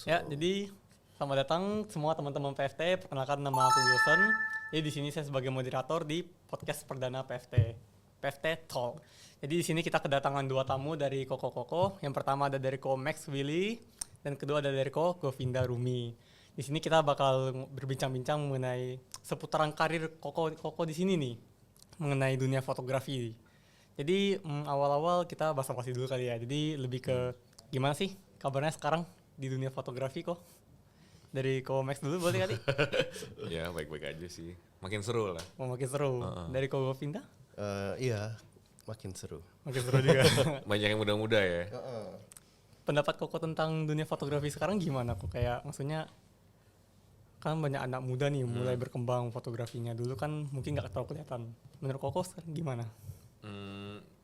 Ya, jadi selamat datang semua teman-teman PFT. Perkenalkan, nama aku Wilson. Jadi di sini saya sebagai moderator di podcast perdana PFT, PFT Talk. Jadi di sini kita kedatangan dua tamu dari Koko. Yang pertama ada dari Ko Max Willy dan kedua ada dari Ko Govinda Rumi. Di sini kita bakal berbincang-bincang mengenai seputaran karir Koko di sini nih, mengenai dunia fotografi. Jadi awal-awal kita basa-basi dulu kali ya. Jadi lebih ke gimana sih kabarnya sekarang di dunia fotografi kok? Dari Ko Max dulu boleh kali? Ya baik-baik aja sih. Makin seru lah. Mau makin seru. Dari Ko Govinda? Iya, makin seru. Makin seru juga. Banyak yang muda-muda ya. Pendapat Koko tentang dunia fotografi sekarang gimana kok? Kayak maksudnya kan banyak anak muda nih mulai berkembang fotografinya. Dulu kan mungkin nggak terlalu kelihatan. Menurut Koko sekarang gimana?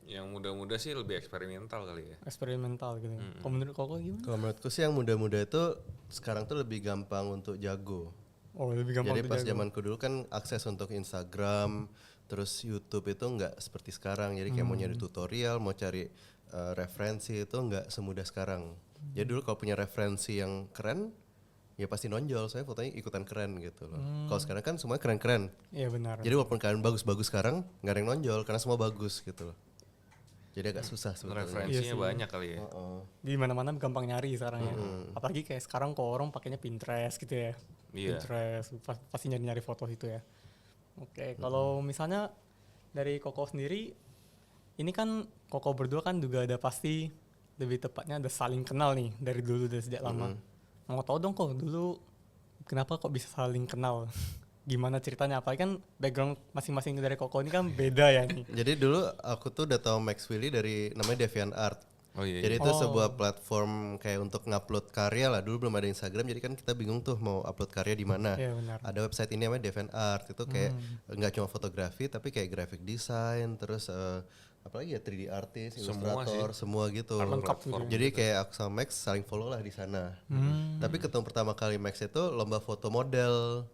Yang muda-muda sih lebih eksperimental kali ya. Eksperimental gitu. Kalau menurut Koko gimana? Kalau menurutku sih yang muda-muda itu sekarang tuh lebih gampang untuk jago. Oh, lebih gampang. Jadi pas zamanku dulu kan akses untuk Instagram, terus YouTube itu nggak seperti sekarang. Jadi kayak mau nyari tutorial, mau cari referensi itu nggak semudah sekarang. Jadi dulu kalau punya referensi yang keren, ya pasti nonjol. Soalnya fotonya ikutan keren gitu loh. Kalau sekarang kan semuanya keren-keren. Iya benar. Jadi walaupun kalian bagus-bagus sekarang, nggak ada yang nonjol karena semua bagus gitu loh. Jadi agak susah sebetulnya. Referensinya banyak kali ya. Di mana-mana gampang nyari sekarang ya. Apalagi kayak sekarang kok orang pakainya Pinterest gitu ya. Iya. Pinterest pasti nyari-nyari foto itu ya. Oke, kalau misalnya dari Koko sendiri, ini kan Koko berdua kan juga ada pasti lebih tepatnya ada saling kenal nih dari dulu dari sejak lama. Mau tahu dong kok dulu kenapa kok bisa saling kenal? Gimana ceritanya? Apalagi kan background masing-masing dari Koko ini kan beda ya nih. Jadi dulu aku tuh udah tahu Max Willy dari namanya DeviantArt. Oh iya. Jadi itu sebuah platform kayak untuk ngupload karya lah. Dulu belum ada Instagram, jadi kan kita bingung tuh mau upload karya di mana. Iya benar. Ada website ini namanya DeviantArt. Itu kayak nggak cuma fotografi, tapi kayak graphic design, terus apalagi ya 3D artist, Semua ilustrator, semua gitu. Lengkap gitu. Jadi kayak aku sama Max saling follow lah di sana. Tapi ketemu pertama kali Max itu lomba foto model.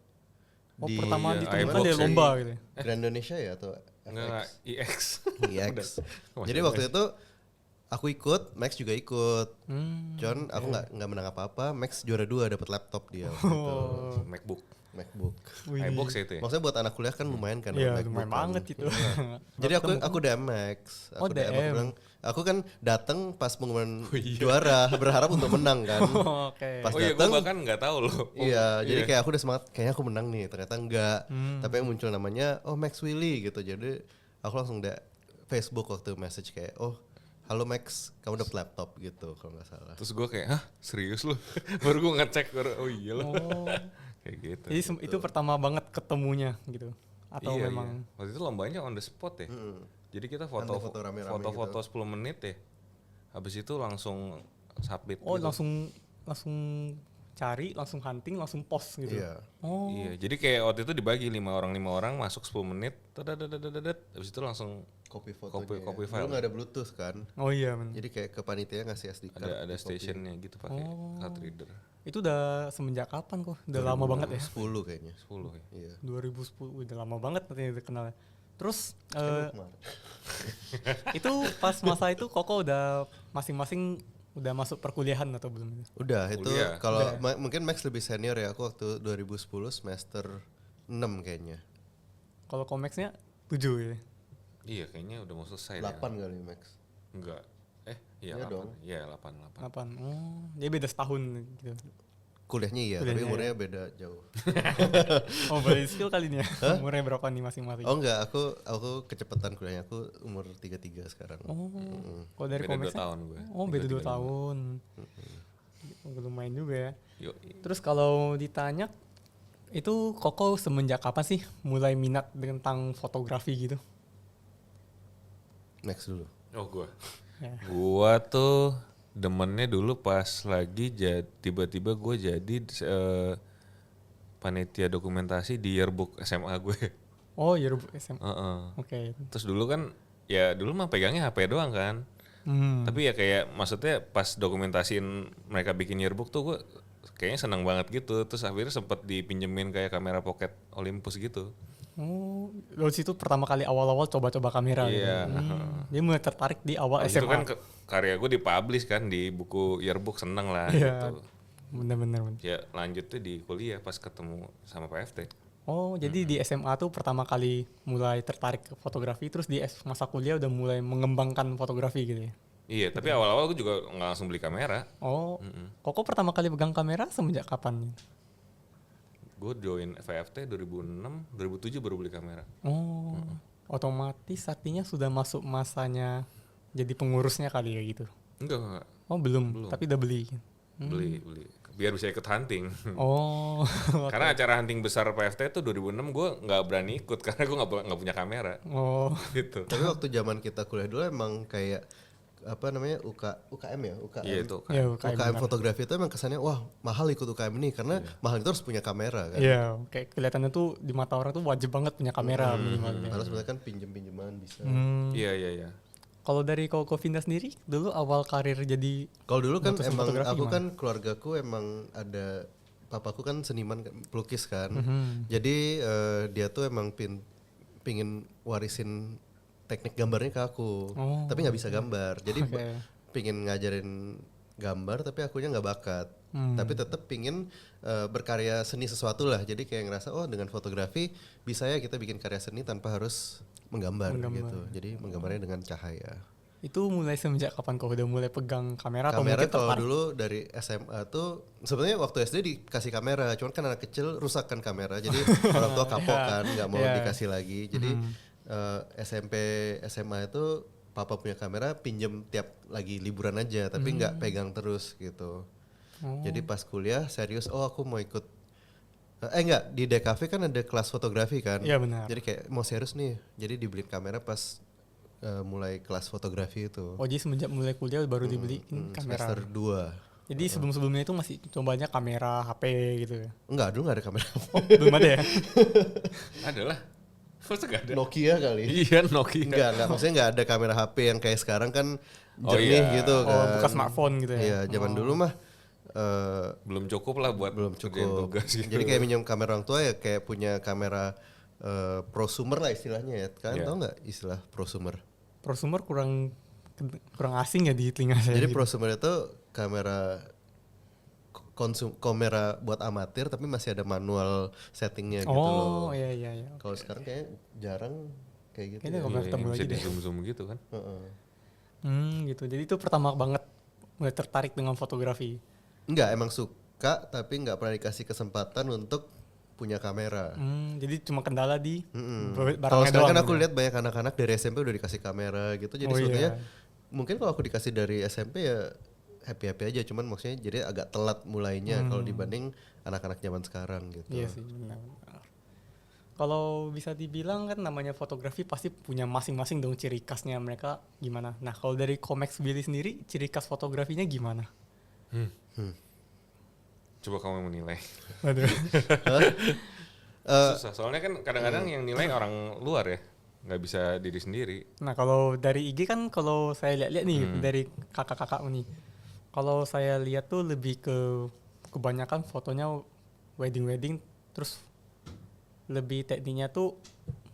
Oh di pertama ditemukan iBox dari ya. lomba gitu. Grand Indonesia ya atau Enggak, EX. EX. Udah. Jadi waktu itu aku ikut, Max juga ikut. John, aku nggak menang apa-apa. Max juara 2 dapat laptop dia. Gitu. MacBook. MacBook. Wih. iBox ya itu ya. Maksudnya buat anak kuliah kan lumayan kan. Iya MacBook lumayan kan. banget itu. Jadi aku DM Max. Oh, Aku DM. Aku bilang, aku kan datang pas pengumuman juara, berharap untuk menang kan. Oke. Pas Oh iya, gue datang, bahkan nggak tahu loh. iya, jadi kayak aku udah semangat, kayaknya aku menang nih, ternyata enggak. Tapi yang muncul namanya, oh Max Willy gitu. Jadi aku langsung Facebook waktu message kayak, oh halo Max, kamu dapet laptop gitu kalau nggak salah. Terus gue kayak, hah serius lu? Baru gue ngecek, oh iya loh. Oh. Kayak gitu. Jadi itu pertama banget ketemunya gitu. Atau Iya, memang iya. Waktu itu lombanya on the spot ya. Jadi kita Foto rame-rame foto 10 menit ya. Habis itu langsung submit oh gitu. langsung cari, langsung hunting, langsung post gitu. Iya. Oh. Iya, jadi kayak waktu itu dibagi 5 orang masuk 10 menit. Habis itu langsung Copy fotonya. Copy Dulu file. nggak ada Bluetooth kan. Oh iya bener. Jadi kayak ke panitia ngasih SD card. ada stationnya gitu pakai card reader. Itu udah semenjak kapan kok? Udah lama banget ya? 10 kayaknya. 10 ya. Iya. 2010 udah lama banget nanti kenal. Terus Kemarin. itu pas masa itu Koko udah masing-masing udah masuk perkuliahan atau belum? Udah, itu Kuliah. kalau mungkin Max lebih senior ya. Aku waktu 2010 semester 6 kayaknya. Kalau Komeksnya 7 ya? Iya, kayaknya udah mau selesai 8 deh. kali Max. Enggak. Iya Iya 8. dong. Iya 8. 8. Oh, dia beda setahun gitu. Kuliahnya iya, tapi umurnya beda jauh. Oh, boleh skill kali ini ya. Umurnya berapa nih masing-masing? Oh enggak, aku kecepatan kuliahnya. Aku umur 33 sekarang. Oh, kalau dari Beda 2 Komeksnya? tahun gue. Oh, beda 2 tahun. Lumayan juga ya. Yuk. Terus kalau ditanya, itu Koko semenjak kapan sih mulai minat tentang fotografi gitu? Max dulu. Oh gue. Ya. Gua tuh demennya dulu pas lagi tiba-tiba gue jadi panitia dokumentasi di yearbook SMA gue. Oh, yearbook SMA. Heeh. Oke. Terus dulu kan ya dulu mah pegangnya HP doang kan. Tapi ya kayak maksudnya pas dokumentasiin mereka bikin yearbook tuh gue kayaknya seneng banget gitu. Terus akhirnya sempet dipinjemin kayak kamera pocket Olympus gitu. Oh, dari situ pertama kali awal-awal coba-coba kamera Iya. gitu. Dia mulai tertarik di awal Itu SMA. kan karya gue dipublish kan di buku yearbook, seneng lah Iya. gitu. Bener-bener. Ya lanjutnya di kuliah pas ketemu sama PFT. Oh, jadi di SMA tuh pertama kali mulai tertarik ke fotografi, terus di masa kuliah udah mulai mengembangkan fotografi gitu ya? Iya, tapi awal-awal gue juga nggak langsung beli kamera. Oh, Koko pertama kali pegang kamera semenjak kapan? Gue join VFT 2006, 2007 baru beli kamera. Oh, otomatis artinya sudah masuk masanya jadi pengurusnya kali ya gitu? Enggak. Oh, belum. Tapi udah beli. Beli. Biar bisa ikut hunting. Oh, Karena acara hunting besar PFT itu 2006 gue nggak berani ikut karena gue nggak punya kamera. oh, Gitu. Tapi waktu zaman kita kuliah dulu emang kayak apa namanya UKM ya, UKM. Iya itu. ya UKM fotografi itu emang kesannya wah mahal ikut UKM ini karena mahal itu harus punya kamera kan. Iya, kayak kelihatannya tuh di mata orang tuh wajib banget punya kamera minimal. Karena sebenarnya kan pinjem-pinjeman bisa. Iya. Kalau dari Koko Vinda sendiri, dulu awal karir jadi Kalau dulu kan mutusin emang fotografi aku gimana? kan keluargaku emang ada papaku kan seniman pelukis kan. Jadi dia tuh emang pingin warisin teknik gambarnya ke aku. Tapi nggak bisa gambar. Jadi pingin ngajarin gambar tapi akunya nggak bakat. Tapi tetap pingin berkarya seni sesuatu lah. Jadi kayak ngerasa oh dengan fotografi bisa ya kita bikin karya seni tanpa harus menggambar. Gitu. Jadi menggambarnya dengan cahaya. Itu mulai semenjak kapan kau udah mulai pegang kamera atau Kamera mungkin kalau tertarik? dulu dari SMA tuh sebenarnya waktu SD dikasih kamera, cuman kan anak kecil rusak kan kamera, jadi orang tua kapok kan, nggak mau dikasih lagi. Jadi SMP SMA itu papa punya kamera, pinjem tiap lagi liburan aja, tapi nggak pegang terus gitu. Jadi pas kuliah serius, oh aku mau ikut. Enggak, di DKV kan ada kelas fotografi kan. Iya benar. Jadi kayak mau serius nih, jadi dibeliin kamera pas mulai kelas fotografi itu. Oh jadi semenjak mulai kuliah baru dibeliin kamera. Semester 2. Jadi sebelum-sebelumnya itu masih cobanya kamera HP gitu ya? Enggak, dulu gak ada kamera. Belum ada ya? Ada lah. Masa gak ada? Nokia kali. Iya Nokia. Enggak. Maksudnya enggak ada kamera HP yang kayak sekarang kan Oh, jernih iya. gitu kan. Oh bukan smartphone gitu ya? Iya, zaman dulu mah Belum cukup lah buat belum kerjain cukup. tugas gitu. Jadi kayak minjem kamera orang tua ya kayak punya kamera prosumer lah istilahnya ya. Kalian Iya. tahu nggak istilah prosumer? Prosumer kurang asing ya di telinga saya. Jadi gitu. prosumer itu kamera kamera buat amatir tapi masih ada manual settingnya gitu Oh loh. iya. Kalau sekarang kayak jarang kayak gitu. Kayaknya Ya. nggak pernah ketemu bisa lagi di deh. zoom gitu kan. Heeh. Gitu. Jadi itu pertama banget mulai tertarik dengan fotografi. Enggak, emang suka tapi nggak pernah dikasih kesempatan untuk punya kamera. Jadi cuma kendala di Kalau barangnya sekarang doang. kan aku gitu. lihat banyak anak-anak dari SMP udah dikasih kamera gitu, jadi Oh, sebetulnya iya. mungkin kalau aku dikasih dari SMP ya happy aja, cuman maksudnya jadi agak telat mulainya kalau dibanding anak-anak zaman sekarang gitu. Iya sih benar. Kalau bisa dibilang kan namanya fotografi pasti punya masing-masing dong ciri khasnya mereka gimana. Nah kalau dari Comex Billy sendiri ciri khas fotografinya gimana? Coba kamu menilai. Waduh. Susah. Soalnya kan kadang-kadang yang nilai orang luar ya. Nggak bisa diri sendiri. Nah kalau dari IG kan kalau saya lihat-lihat nih dari kakak-kakak nih. Kalau saya lihat tuh lebih ke kebanyakan fotonya wedding terus lebih tekniknya tuh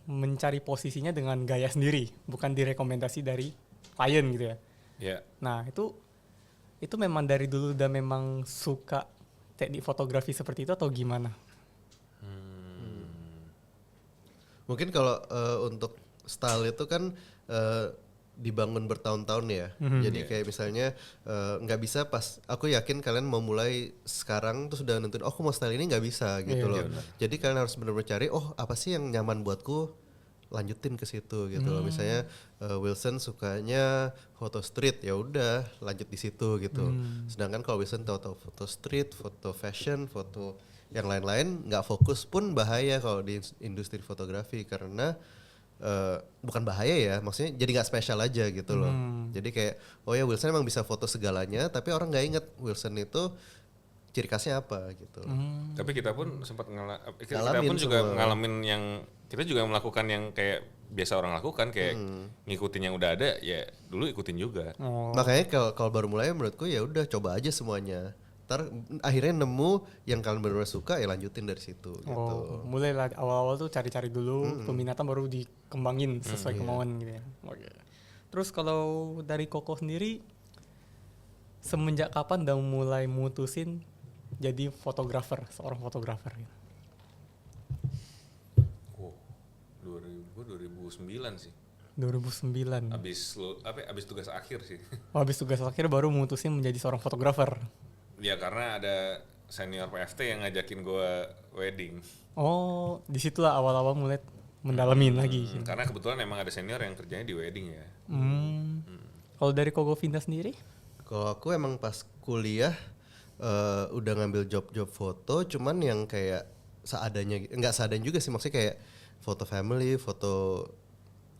mencari posisinya dengan gaya sendiri, bukan direkomendasi dari klien gitu ya. Ya. Nah itu memang dari dulu udah memang suka teknik fotografi seperti itu atau gimana? Mungkin kalau untuk style itu kan dibangun bertahun-tahun ya. Jadi kayak misalnya nggak bisa pas aku yakin kalian mau mulai sekarang terus udah nentuin oh aku mau style ini nggak bisa gitu loh. Jadi kalian harus benar-benar cari oh apa sih yang nyaman buatku lanjutin ke situ gitu loh. Misalnya Wilson sukanya foto street ya udah lanjut di situ gitu. Sedangkan kalau Wilson tahu foto street, foto fashion, foto yang lain-lain nggak fokus pun bahaya kalau di industri fotografi karena bukan bahaya ya, maksudnya jadi nggak spesial aja gitu loh. Jadi kayak oh ya Wilson emang bisa foto segalanya, tapi orang nggak inget Wilson itu ciri khasnya apa gitu. Tapi kita pun sempat kita Ngalamin pun juga semua. ngalamin yang kita juga melakukan yang kayak biasa orang lakukan kayak ngikutin yang udah ada ya dulu ikutin juga. Makanya kalau baru mulai menurutku ya udah coba aja semuanya. Ntar akhirnya nemu yang kalian benar-benar suka ya lanjutin dari situ gitu. Oh, mulailah awal-awal tuh cari-cari dulu, peminatan baru dikembangin sesuai kemauan gitu ya. Oke. Terus kalau dari Koko sendiri, semenjak kapan udah mulai mutusin jadi seorang fotografer gitu? Oh, 2009 sih. 2009. Abis tugas akhir sih. Oh, habis tugas akhir baru mutusin menjadi seorang fotografer. Ya karena ada senior PFT yang ngajakin gue wedding. Oh, disitulah awal-awal mulai mendalamin lagi. Gitu. Karena kebetulan emang ada senior yang kerjanya di wedding ya. Kalau dari Kogo Vinda sendiri? Kalau aku emang pas kuliah udah ngambil job-job foto, cuman yang kayak seadanya, nggak seadanya juga sih, maksudnya kayak foto family, foto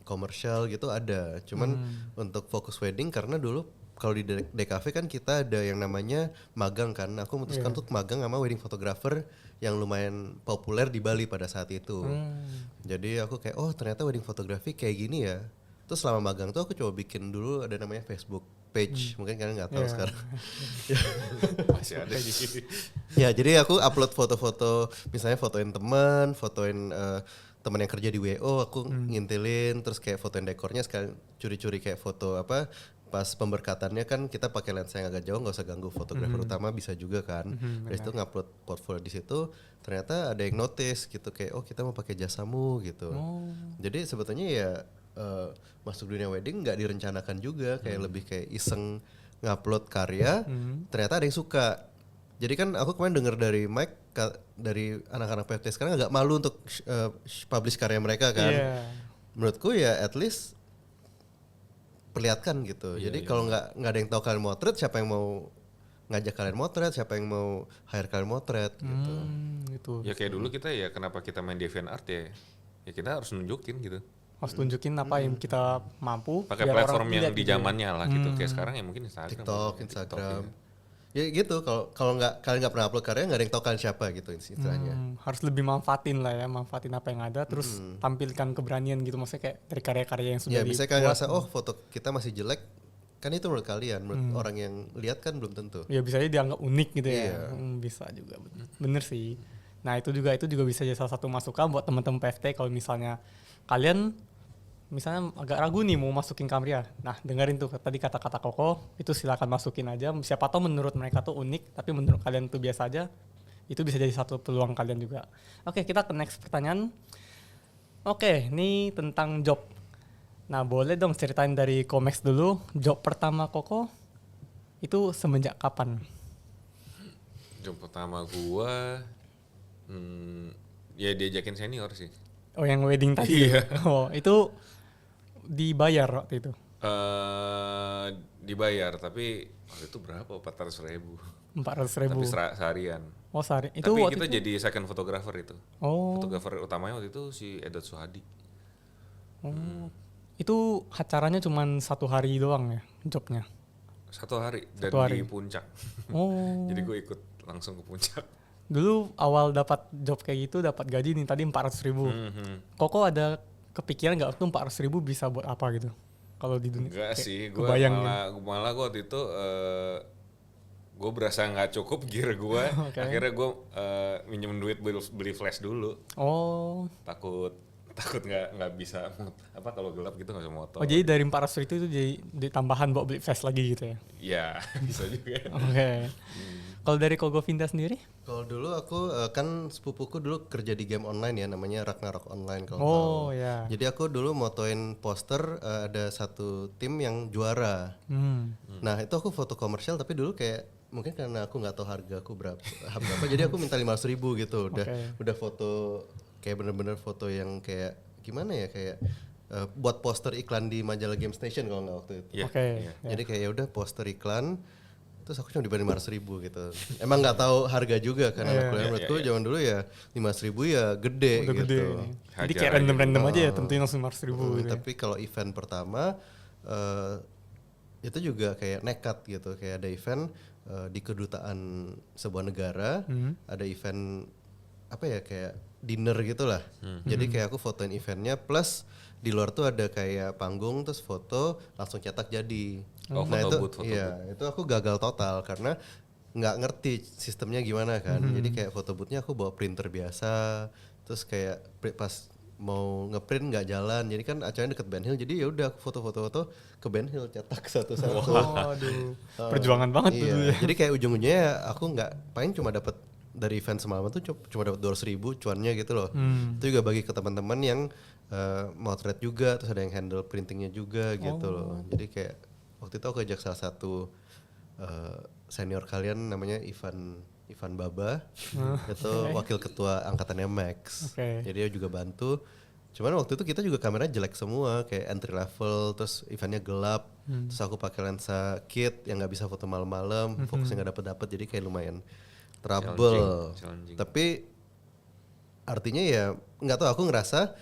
komersial gitu ada. Cuman untuk fokus wedding karena dulu kalau di DKV kan kita ada yang namanya magang kan. Aku memutuskan untuk magang sama wedding photographer yang lumayan populer di Bali pada saat itu. Jadi aku kayak oh ternyata wedding photography kayak gini ya. Terus selama magang tuh aku coba bikin dulu ada namanya Facebook page. Mungkin kalian nggak tahu sekarang. Masih ada sih. Ya jadi aku upload foto-foto, misalnya fotoin teman, fotoin teman yang kerja di WO, aku ngintilin, terus kayak fotoin dekornya sekalian curi-curi kayak foto apa, pas pemberkatannya kan kita pakai lensa yang agak jauh, nggak usah ganggu fotografer utama, bisa juga kan. Dari itu ngupload portfolio di situ, ternyata ada yang notice gitu kayak oh kita mau pakai jasamu gitu. Jadi sebetulnya ya masuk dunia wedding nggak direncanakan juga, kayak lebih kayak iseng ngupload karya, ternyata ada yang suka. Jadi kan aku kemarin dengar dari Mike, dari anak-anak PFT sekarang agak malu untuk publish karya mereka kan. Menurutku ya at least perlihatkan gitu. Jadi kalau nggak ada yang tahu kalian motret, siapa yang mau ngajak kalian motret, siapa yang mau hire kalian motret gitu. Gitu. Ya kayak dulu kita ya kenapa kita main DeviantArt ya. Ya kita harus nunjukin gitu. Harus tunjukin apa yang kita mampu. Pakai platform yang di zamannya lah gitu. Kayak sekarang ya mungkin Instagram. TikTok, Instagram. Ya gitu, kalau nggak kalian nggak pernah upload karya, nggak ada yang tahu kalian siapa gitu istilahnya. Harus lebih manfaatin lah ya, manfaatin apa yang ada, terus tampilkan keberanian gitu, maksudnya kayak dari karya-karya yang sudah Ya misalnya kalian ngerasa oh foto kita masih jelek, kan itu menurut kalian, menurut orang yang lihat kan belum tentu. Ya bisa aja dianggap unik gitu ya. Bisa juga, bener sih. Nah itu juga bisa jadi salah satu masukan buat teman-teman PFT kalau misalnya kalian misalnya agak ragu nih mau masukin Camria. Nah dengerin tuh tadi kata-kata Koko, itu silakan masukin aja. Siapa tahu menurut mereka tuh unik, tapi menurut kalian tuh biasa aja. Itu bisa jadi satu peluang kalian juga. Oke, kita ke next pertanyaan. Oke, ini tentang job. Nah boleh dong ceritain dari Komex dulu. Job pertama Koko itu semenjak kapan? Job pertama gua ya diajakin senior sih. Oh yang wedding tadi. Iya. Oh itu dibayar waktu itu? Dibayar tapi waktu itu berapa? 400.000. 400.000. Tapi seharian. Oh sehari. Itu tapi waktu kita itu? jadi second photographer itu. Oh. Fotografer utamanya waktu itu si Edat Suhadi. Itu acaranya cuma 1 hari doang ya jobnya? 1 hari dan di puncak. Oh. Jadi gue ikut langsung ke puncak. Dulu awal dapat job kayak gitu dapat gaji nih tadi 400.000. Koko ada kepikiran nggak tuh 400.000 bisa buat apa gitu? Kalau di dunia? Enggak sih, gue malah gue waktu itu gue berasa nggak cukup gear gue. Akhirnya gue minjem duit beli flash dulu. Oh. Takut nggak bisa apa kalau gelap gitu nggak bisa motor. Oh jadi dari 400 itu jadi tambahan buat beli flash lagi gitu ya? Iya bisa juga. Oke. Kalau dari Kogo Vinda sendiri? Kalau dulu aku kan sepupuku dulu kerja di game online ya, namanya Ragnarok Online kalau tahu. Oh ya. Jadi aku dulu motoin poster, ada satu tim yang juara. Nah itu aku foto komersial tapi dulu kayak mungkin karena aku nggak tahu harga aku berapa, jadi aku minta 500.000 gitu. Udah foto kayak bener-bener foto yang kayak gimana ya, kayak buat poster iklan di majalah Game Station kalau nggak waktu itu. Jadi kayak ya udah poster iklan. Terus aku cuma dibayar 500.000 gitu. Emang nggak tahu harga juga kan anak kuliah. Menurutku zaman dulu ya 500.000 ya gede gitu. Gede. Jadi kayak random aja ya tentuin langsung 500.000 gitu. Tapi kalau event pertama itu juga kayak nekat gitu. Kayak ada event di kedutaan sebuah negara, ada event apa ya kayak dinner gitulah. Jadi kayak aku fotoin eventnya plus di luar tuh ada kayak panggung terus foto langsung cetak jadi. Nah itu itu aku gagal total karena nggak ngerti sistemnya gimana kan. Jadi kayak foto boothnya aku bawa printer biasa, terus kayak pas mau ngeprint nggak jalan, jadi kan acaranya deket Ben Hill, jadi ya udah aku foto-foto ke Ben Hill cetak satu-satu. Waduh, perjuangan banget Iya, dulu ya. jadi kayak ujung-ujungnya aku nggak, paling cuma dapat dari event semalam tuh cuma dapat 200.000 cuannya gitu loh. Itu juga bagi ke teman-teman yang motret juga, terus ada yang handle printingnya juga gitu loh. Jadi kayak waktu itu aku ajak salah satu senior kalian namanya Ivan Baba, itu wakil ketua angkatannya Max. Jadi dia juga bantu. Cuman waktu itu kita juga kameranya jelek semua, kayak entry level, terus eventnya gelap, terus aku pakai lensa kit yang nggak bisa foto malam-malam, fokusnya nggak dapet, jadi kayak lumayan trouble. Challenging. Tapi artinya ya nggak tahu, aku ngerasa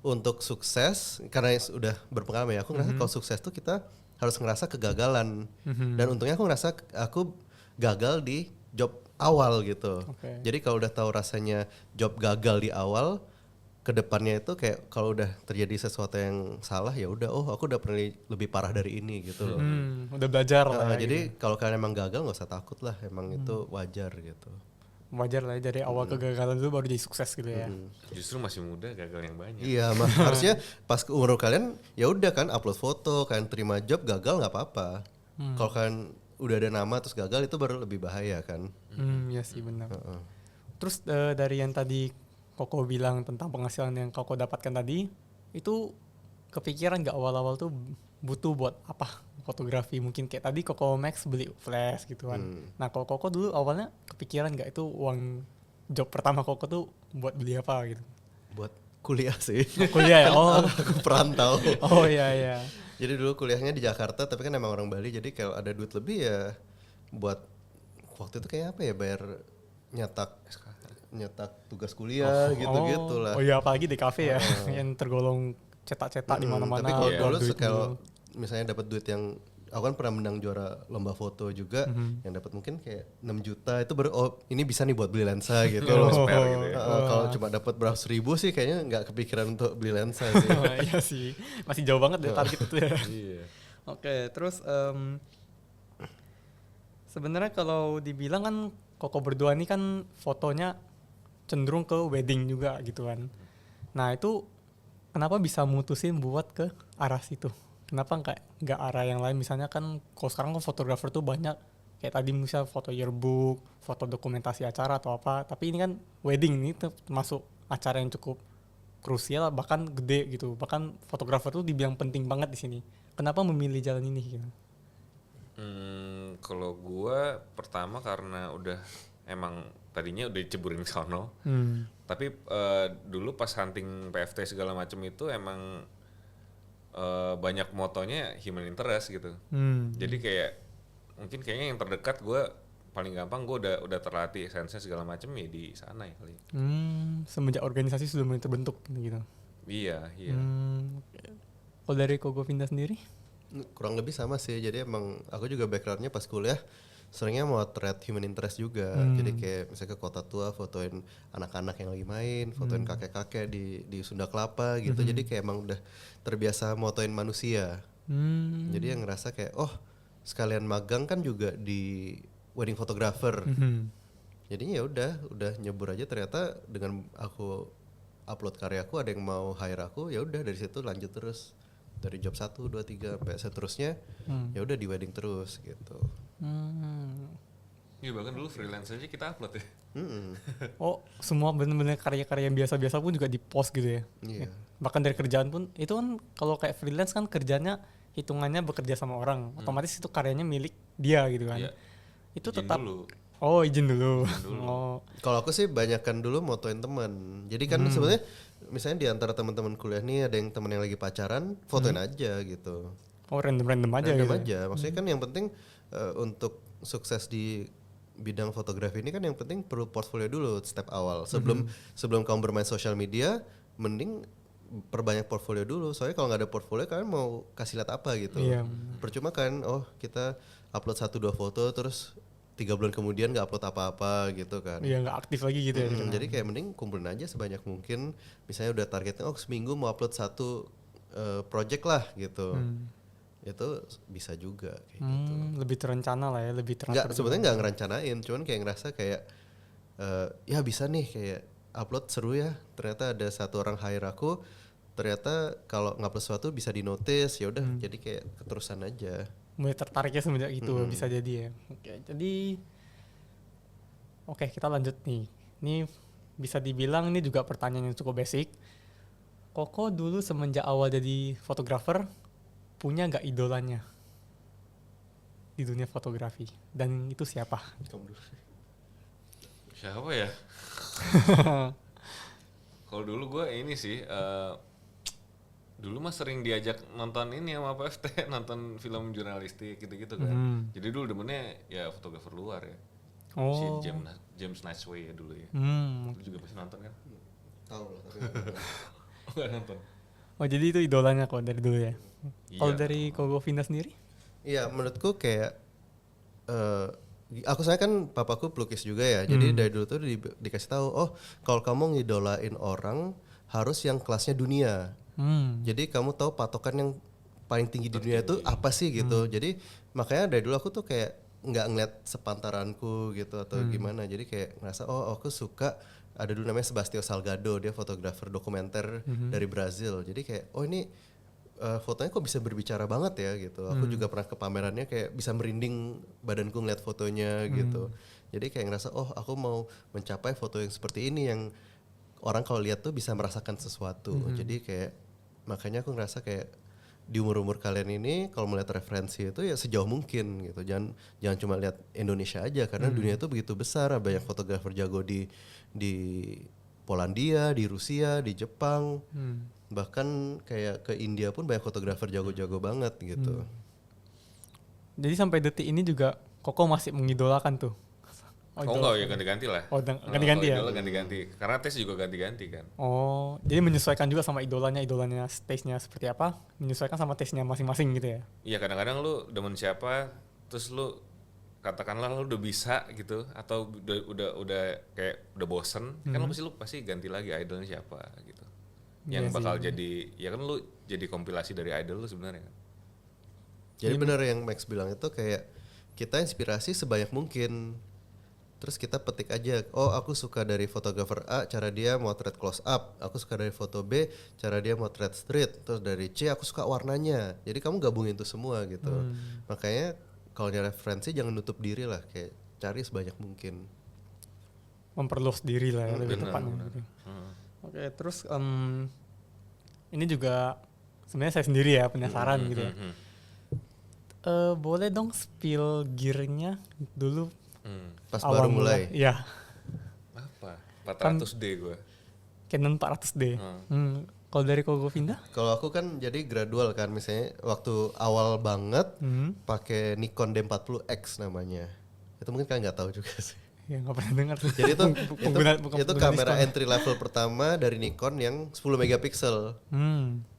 untuk sukses karena udah berpengalaman ya, aku ngerasa kalau sukses tuh kita harus ngerasa kegagalan. Dan untungnya aku ngerasa aku gagal di job awal gitu. Jadi kalau udah tahu rasanya job gagal di awal, kedepannya itu kayak kalau udah terjadi sesuatu yang salah ya udah, oh aku udah pernah lebih parah dari ini gitu loh. Udah belajar lah ya, jadi kalau kalian emang gagal nggak usah takut lah, emang itu wajar gitu. Wajar lah ya, dari awal kegagalan dulu baru jadi sukses gitu ya. Justru masih muda gagal yang banyak. Iya, harusnya pas ke umur kalian ya udah kan upload foto, kalian terima job gagal nggak apa-apa. Kalau kalian udah ada nama terus gagal itu baru lebih bahaya kan. Iya sih benar. Terus dari yang tadi Koko bilang tentang penghasilan yang Koko dapatkan tadi, itu kepikiran nggak awal-awal tuh butuh buat apa fotografi? Mungkin kayak tadi Koko Max beli flash gitu kan. Nah kalau Koko dulu awalnya kepikiran nggak itu uang job pertama Koko tuh buat beli apa gitu? Buat kuliah sih. Kuliah ya? Oh. Aku perantau. Oh iya. Jadi dulu kuliahnya di Jakarta, tapi kan emang orang Bali, jadi kalau ada duit lebih ya buat waktu itu kayak apa ya, bayar nyetak tugas kuliah gitu-gitu lah. Oh iya, apalagi di kafe ya yang tergolong cetak-cetak di mana-mana. Tapi kalau dulu kalau misalnya dapat duit yang, aku kan pernah menang juara lomba foto juga, yang dapat mungkin kayak 6 juta itu baru, oh ini bisa nih buat beli lensa gitu loh. Gitu ya. Kalau cuma dapat beratus ribu sih kayaknya nggak kepikiran untuk beli lensa sih. Iya sih, masih jauh banget dari target itu ya. Iya. Oke, terus sebenarnya kalau dibilang kan Koko berdua ini kan fotonya cenderung ke wedding juga gitu kan. Nah itu kenapa bisa mutusin buat ke arah situ? Kenapa nggak arah yang lain? Misalnya kan kalau sekarang kan fotografer tuh banyak, kayak tadi misal foto yearbook, foto dokumentasi acara atau apa. Tapi ini kan wedding, ini termasuk acara yang cukup krusial, bahkan gede gitu. Bahkan fotografer tuh dibilang penting banget di sini. Kenapa memilih jalan ini? Gitu? Kalau gue pertama karena udah emang tadinya udah diceburin ke sono. Tapi dulu pas hunting PFT segala macam itu emang banyak motonya human interest gitu. Jadi kayak mungkin kayaknya yang terdekat gue paling gampang, gue udah terlatih sense segala macam ya di sana ya kali. Semenjak organisasi sudah mulai terbentuk gitu. Iya. Kalau dari Koko Vinda sendiri? Kurang lebih sama sih, jadi emang aku juga backgroundnya pas kuliah seringnya mau thread human interest juga. Jadi kayak misalnya ke kota tua fotoin anak-anak yang lagi main, fotoin kakek-kakek di Sunda Kelapa gitu. Jadi kayak emang udah terbiasa motoin manusia. Jadi yang ngerasa kayak oh sekalian magang kan juga di wedding photographer. Jadinya ya udah nyebur aja, ternyata dengan aku upload karyaku ada yang mau hire aku, ya udah dari situ lanjut terus. Dari job 1, 2, 3 sampai seterusnya ya udah di wedding terus gitu. Iya, bahkan dulu freelance aja kita upload ya. Oh, semua benar-benar karya-karya yang biasa-biasa pun juga di post gitu ya. Iya. Bahkan dari kerjaan pun itu kan kalau kayak freelance kan kerjanya hitungannya bekerja sama orang, otomatis itu karyanya milik dia gitu kan. Iya. Itu Izin tetap dulu. Oh, izin dulu. Oh. Kalau aku sih banyakkan dulu motoin teman. Jadi kan sebenarnya misalnya di antara teman-teman kuliah nih ada yang teman yang lagi pacaran, fotoin aja gitu. Oh, random aja Random gitu. aja. Maksudnya kan yang penting untuk sukses di bidang fotografi ini kan yang penting perlu portfolio dulu step awal. Sebelum kamu bermain sosial media, mending perbanyak portfolio dulu. Soalnya kalau nggak ada portfolio kalian mau kasih lihat apa gitu. Iya. Percuma kan, oh kita upload 1-2 foto terus 3 bulan kemudian nggak upload apa-apa gitu kan. Iya, nggak aktif lagi gitu ya. Jadi kayak mending kumpulin aja sebanyak mungkin. Misalnya udah targetnya oh seminggu mau upload 1 project lah gitu. Itu bisa juga kayak gitu. Lebih terencana lah ya, lebih teratur. Sebenarnya nggak ngerencanain, cuman kayak ngerasa kayak ya bisa nih kayak upload seru ya. Ternyata ada satu orang hire aku. Ternyata kalau ngupload sesuatu bisa di notice, ya udah jadi kayak keterusan aja. Mulai tertariknya semenjak itu bisa jadi ya. Oke, kita lanjut nih. Ini bisa dibilang ini juga pertanyaan yang cukup basic. Koko dulu semenjak awal jadi fotografer punya nggak idolanya di dunia fotografi? Dan itu siapa? Siapa ya? Kalau dulu gue ini sih, dulu mah sering diajak nonton ini sama PFT, nonton film jurnalistik gitu-gitu kan. Jadi dulu demennya ya fotografer luar ya. Si James Niceway ya dulu ya. Lu juga pasti nonton kan? Tahu lah tapi Nggak nonton. Oh jadi itu idolanya kok dari dulu ya? Kalau Iya. dari Koko Vinda sendiri? iya, menurutku kayak aku saya kan papaku pelukis juga ya. Jadi dari dulu tuh dikasih tahu, oh kalau kamu ngidolain orang harus yang kelasnya dunia. Jadi kamu tahu patokan yang paling tinggi di dunia itu apa sih gitu. Jadi makanya dari dulu aku tuh kayak nggak ngeliat sepantaranku gitu atau gimana. Jadi kayak ngerasa oh aku suka, ada dulu namanya Sebastião Salgado, dia fotografer dokumenter dari Brazil. Jadi kayak oh ini fotonya kok bisa berbicara banget ya gitu. Aku juga pernah ke pamerannya kayak bisa merinding badanku ngeliat fotonya gitu. Jadi kayak ngerasa oh aku mau mencapai foto yang seperti ini yang orang kalau lihat tuh bisa merasakan sesuatu. Jadi kayak makanya aku ngerasa kayak di umur-umur kalian ini kalau melihat referensi itu ya sejauh mungkin gitu. Jangan cuma lihat Indonesia aja karena dunia itu begitu besar, banyak fotografer jago di Polandia, di Rusia, di Jepang. Bahkan kayak ke India pun banyak fotografer jago-jago banget gitu. Jadi sampai detik ini juga Koko masih mengidolakan tuh? Enggak ya ganti-ganti lah. Oh ganti-ganti ya? Idola ganti-ganti. Karena tes juga ganti-ganti kan. Oh jadi menyesuaikan juga sama idolanya taste-nya seperti apa? Menyesuaikan sama taste-nya masing-masing gitu ya? Iya kadang-kadang lu demen siapa, terus lu katakanlah lu udah bisa gitu, atau udah kayak udah bosen, kan lu pasti ganti lagi idolnya siapa gitu. Yang bakal jadi, ya kan lu jadi kompilasi dari idol lu sebenarnya kan. Jadi benar yang Max bilang itu kayak kita inspirasi sebanyak mungkin. Terus kita petik aja, oh aku suka dari fotografer A, cara dia motret close up. Aku suka dari foto B, cara dia motret street. Terus dari C, aku suka warnanya. Jadi kamu gabungin itu semua gitu. Makanya kalau nyari referensi jangan nutup diri lah, kayak cari sebanyak mungkin. Memperluas diri lah ya, lebih tepatnya. Gitu. Oke, terus ini juga sebenarnya saya sendiri ya penasaran gitu ya. Boleh dong spill gearnya dulu Pas baru mulai. Iya. Apa? 400D gue. Canon 400D. Kalau dari Koko Vinda? Kalau aku kan jadi gradual kan, misalnya waktu awal banget pakai Nikon D40X namanya. Itu mungkin kalian nggak tahu juga sih. Ya nggak pernah dengar. Jadi itu kamera entry level pertama dari Nikon yang 10 megapiksel.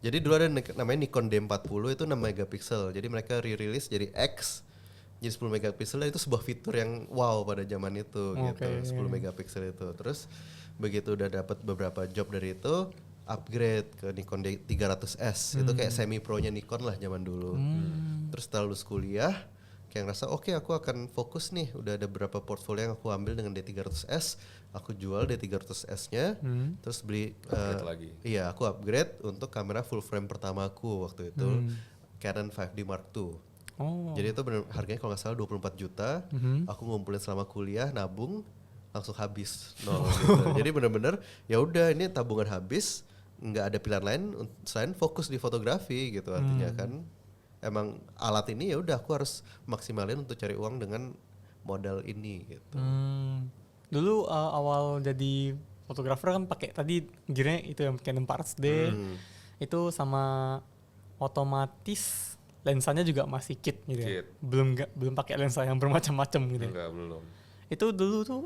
Jadi dulu ada namanya Nikon D40 itu 6 megapiksel. Jadi mereka re-release jadi X. Jadi 10 megapiksel itu sebuah fitur yang wow pada zaman itu gitu. 10 megapiksel itu. Terus begitu udah dapat beberapa job dari itu, upgrade ke Nikon D300S. Itu kayak semi pro-nya Nikon lah zaman dulu. Terus setelah lulus kuliah kayak ngerasa oke, aku akan fokus nih, udah ada beberapa portfolio yang aku ambil dengan D300S, aku jual D300S-nya, terus beli lagi. Iya, aku upgrade untuk kamera full frame pertamaku waktu itu, Canon 5D Mark II. Jadi itu bener, harganya kalau nggak salah 24 juta, aku ngumpulin selama kuliah, nabung, langsung habis nol gitu. Jadi bener-bener ya udah ini tabungan habis, nggak ada pilihan lain selain fokus di fotografi gitu artinya kan. Emang alat ini ya udah aku harus maksimalin untuk cari uang dengan modal ini gitu. Dulu awal jadi fotografer kan pakai tadi gearnya itu yang Canon 400D itu sama otomatis lensanya juga masih kit gitu ya. Belum pakai lensa yang bermacam-macam gitu. Enggak, belum. Itu dulu tuh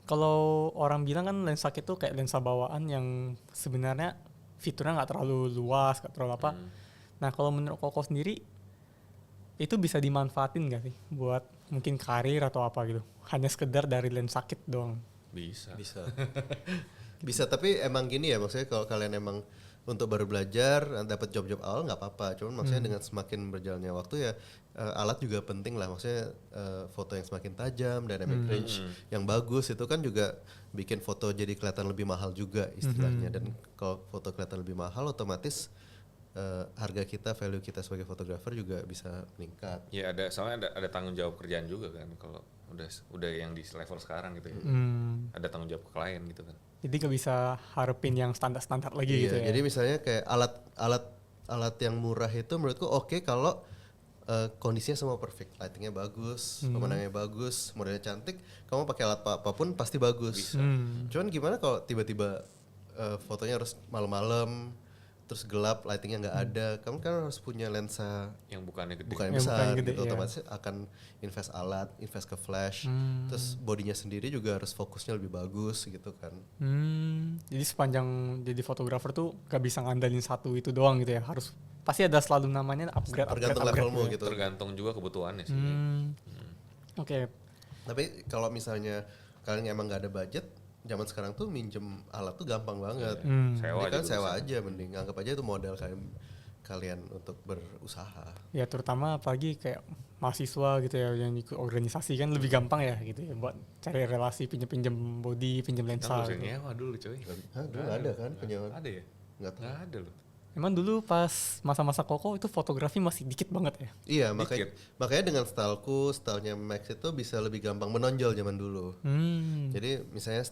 kalau orang bilang kan lensa kit tuh kayak lensa bawaan yang sebenarnya fiturnya nggak terlalu luas, nggak terlalu apa. Nah kalau menurut Koko sendiri itu bisa dimanfaatin gak sih buat mungkin karir atau apa gitu? Hanya sekedar dari lensa kit doang. Bisa. Bisa tapi emang gini ya, maksudnya kalau kalian emang untuk baru belajar dapat job-job awal nggak apa-apa, cuman maksudnya dengan semakin berjalannya waktu ya alat juga penting lah, maksudnya foto yang semakin tajam, dynamic range yang bagus itu kan juga bikin foto jadi kelihatan lebih mahal juga istilahnya. Dan kalau foto kelihatan lebih mahal otomatis harga kita, value kita sebagai fotografer juga bisa meningkat. Ya soalnya ada tanggung jawab kerjaan juga kan kalau udah yang di level sekarang gitu ya. Ada tanggung jawab ke klien gitu kan. Jadi nggak bisa harapin yang standar-standar lagi gitu ya. Jadi misalnya kayak alat yang murah itu menurutku oke kalau kondisinya semua perfect, lightingnya bagus, pemandangannya bagus, modelnya cantik, kamu pakai alat apapun pasti bagus. Cuman gimana kalau tiba-tiba fotonya harus malam-malam, terus gelap, lightingnya nggak ada, kamu kan harus punya lensa yang bukannya gede, bukan besar gitu, otomatis akan invest alat, invest ke flash, terus bodinya sendiri juga harus fokusnya lebih bagus gitu kan. Jadi sepanjang jadi fotografer tuh gak bisa ngandalin satu itu doang gitu ya, harus pasti ada selalu namanya upgrade levelmu gitu. Tergantung juga kebutuhannya sih. Oke. Tapi kalau misalnya kalian emang nggak ada budget, zaman sekarang tuh minjem alat tuh gampang banget. Sewa aja mending, anggap aja itu modal kalian untuk berusaha. Ya terutama apalagi kayak mahasiswa gitu ya yang ikut organisasi kan lebih gampang ya gitu ya buat cari relasi, pinjem body, pinjem lensa. Kita nyewa dulu coy. Dulu nggak ada kan penyewaan? Ada ya? Nggak ada loh. Emang dulu pas masa-masa Koko itu fotografi masih dikit banget ya? Iya, makanya dengan stylenya Max itu bisa lebih gampang menonjol zaman dulu. Jadi misalnya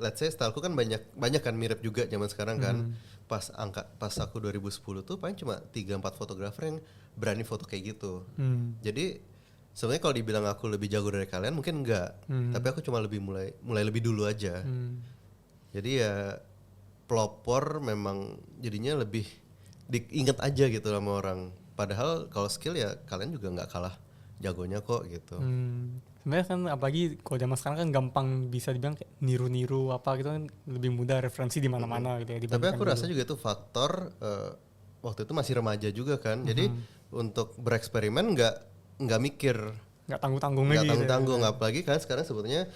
let's say styleku kan banyak kan mirip juga zaman sekarang kan. Pas aku 2010 tuh paling cuma 3-4 fotografer yang berani foto kayak gitu. Jadi sebenarnya kalau dibilang aku lebih jago dari kalian mungkin enggak. Tapi aku cuma mulai lebih dulu aja. Jadi ya pelopor memang jadinya lebih diingat aja gitu sama orang. Padahal kalau skill ya kalian juga nggak kalah jagonya kok gitu. Sebenarnya kan apalagi kalau zaman sekarang kan gampang bisa dibilang kayak niru-niru apa gitu kan, lebih mudah referensi di mana-mana gitu ya. Tapi aku rasa juga itu faktor waktu itu masih remaja juga kan. Jadi untuk bereksperimen nggak mikir, nggak tanggung-tanggung lagi. Nggak tanggung-tanggung apalagi kan sekarang sebetulnya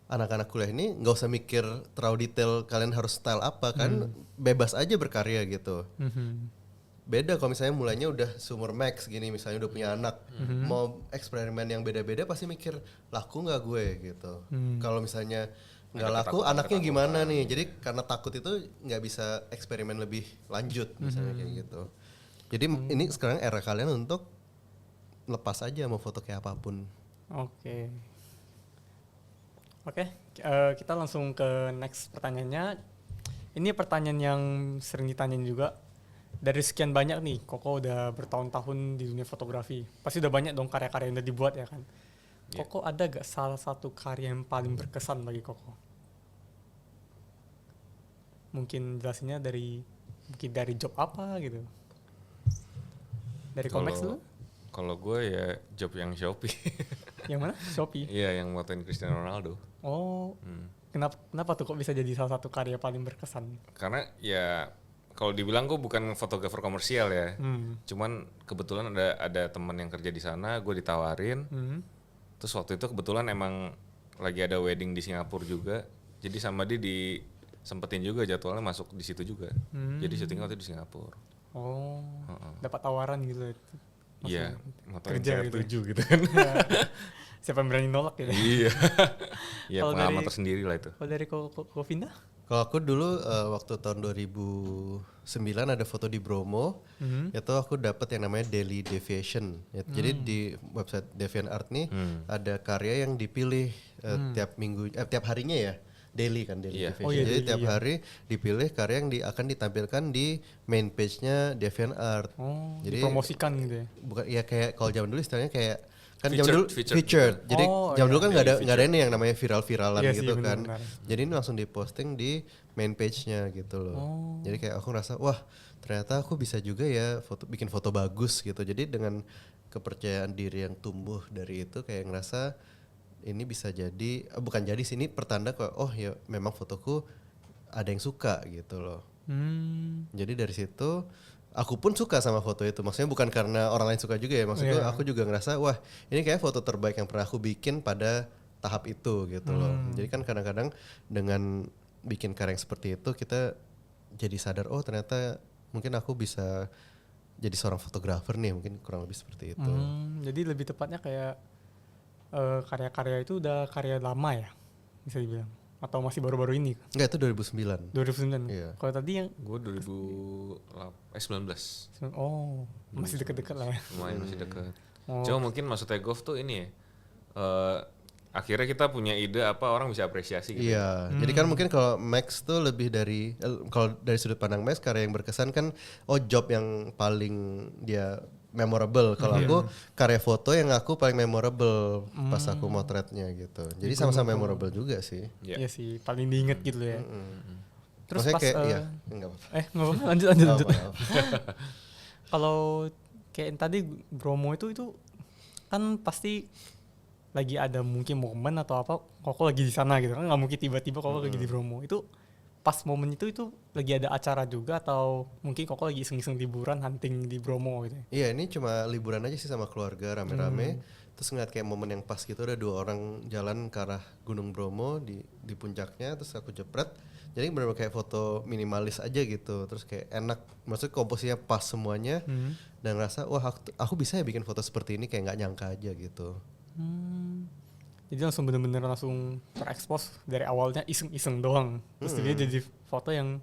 anak-anak kuliah ini nggak usah mikir terlalu detail kalian harus style apa kan, bebas aja berkarya gitu. Beda kalau misalnya mulainya udah seumur Max gini, misalnya udah punya anak, mau eksperimen yang beda-beda pasti mikir laku nggak gue gitu. Kalau misalnya nggak laku, anaknya gimana nih? Jadi karena takut itu nggak bisa eksperimen lebih lanjut misalnya kayak gitu. Jadi ini sekarang era kalian untuk lepas aja mau foto kayak apapun. Oke, kita langsung ke next pertanyaannya. Ini pertanyaan yang sering ditanyain juga. Dari sekian banyak nih, Koko udah bertahun-tahun di dunia fotografi. Pasti udah banyak dong karya-karya yang udah dibuat ya kan. Koko ada gak salah satu karya yang paling berkesan bagi Koko? Mungkin jelasinnya dari job apa gitu. Dari Komex dulu? Kalau gue ya job yang Shopee. Yang mana? Shopee? Iya, yang motoin Cristiano Ronaldo. Oh, kenapa tuh kok bisa jadi salah satu karya paling berkesan? Karena ya kalau dibilang gue bukan fotografer komersial ya, cuman kebetulan ada teman yang kerja di sana, gue ditawarin. Terus waktu itu kebetulan emang lagi ada wedding di Singapura juga, jadi sama dia disempetin juga jadwalnya masuk di situ juga. Jadi syutingnya waktu di Singapura. Oh, dapat tawaran gitu. Iya, motoin kerja CR7 gitu kan. Siapa yang berani nolak gitu? Iya. Iya, pengalaman tersendiri lah itu. Kalau dari Kovinda? Kalau aku dulu waktu tahun 2009 ada foto di Bromo, itu aku dapat yang namanya Daily Deviation. Jadi di website DeviantArt nih ada karya yang dipilih tiap harinya ya. Daily kan, Daily Deviation. Jadi tiap hari dipilih karya yang akan ditampilkan di main page-nya DeviantArt. Jadi dipromosikan gitu ya? Bukan, ya kayak kalau zaman dulu istilahnya kayak kan featured. Jadi zaman dulu kan nggak ada ini yang namanya viral-viralan gitu sih, kan. Benar. Jadi ini langsung diposting di main page-nya gitu loh. Jadi kayak aku ngerasa wah ternyata aku bisa juga ya bikin foto bagus gitu. Jadi dengan kepercayaan diri yang tumbuh dari itu kayak ngerasa ini bisa jadi bukan jadi sini pertanda kok oh ya memang fotoku ada yang suka gitu loh. Jadi dari situ aku pun suka sama foto itu. Maksudnya bukan karena orang lain suka juga ya. Maksudku aku juga ngerasa wah ini kayak foto terbaik yang pernah aku bikin pada tahap itu gitu loh. Jadi kan kadang-kadang dengan bikin karya yang seperti itu kita jadi sadar oh ternyata mungkin aku bisa jadi seorang fotografer nih, mungkin kurang lebih seperti itu. Jadi lebih tepatnya kayak karya-karya itu udah karya lama ya, bisa dibilang. Atau masih baru-baru ini? Enggak, itu 2009. 2009. Iya. Kalau tadi yang Gue 2019. oh masih deket-deket lah ya. Lumayan masih dekat. Oh. Cuma mungkin maksudnya Gov tuh ini ya. Akhirnya kita punya ide apa orang bisa apresiasi gitu. Iya, jadi kan mungkin kalau Max tuh lebih dari kalau dari sudut pandang Max, karya yang berkesan kan job yang paling dia memorable. Kalau aku karya foto yang aku paling memorable pas aku motretnya gitu. Jadi sama-sama memorable juga sih. Iya. Iya sih, paling diinget gitu ya. Terus Maksudnya pas kayak enggak apa-apa. nggak apa-apa, lanjut. Maaf. Kalau kayak yang tadi Bromo itu kan pasti lagi ada mungkin momen atau apa, Koko lagi di sana gitu kan, nggak mungkin tiba-tiba Koko lagi di Bromo. Itu pas momen itu lagi ada acara juga atau mungkin Koko lagi iseng-iseng liburan hunting di Bromo gitu? Iya, ini cuma liburan aja sih sama keluarga rame-rame. Terus ngeliat kayak momen yang pas gitu, ada 2 orang jalan ke arah Gunung Bromo di puncaknya, terus aku jepret. Jadi benar-benar kayak foto minimalis aja gitu, terus kayak enak, maksudnya komposisinya pas semuanya, dan ngerasa wah aku bisa ya bikin foto seperti ini, kayak nggak nyangka aja gitu. Jadi langsung bener-bener langsung terekspos dari awalnya iseng-iseng doang. Terus dia jadi foto yang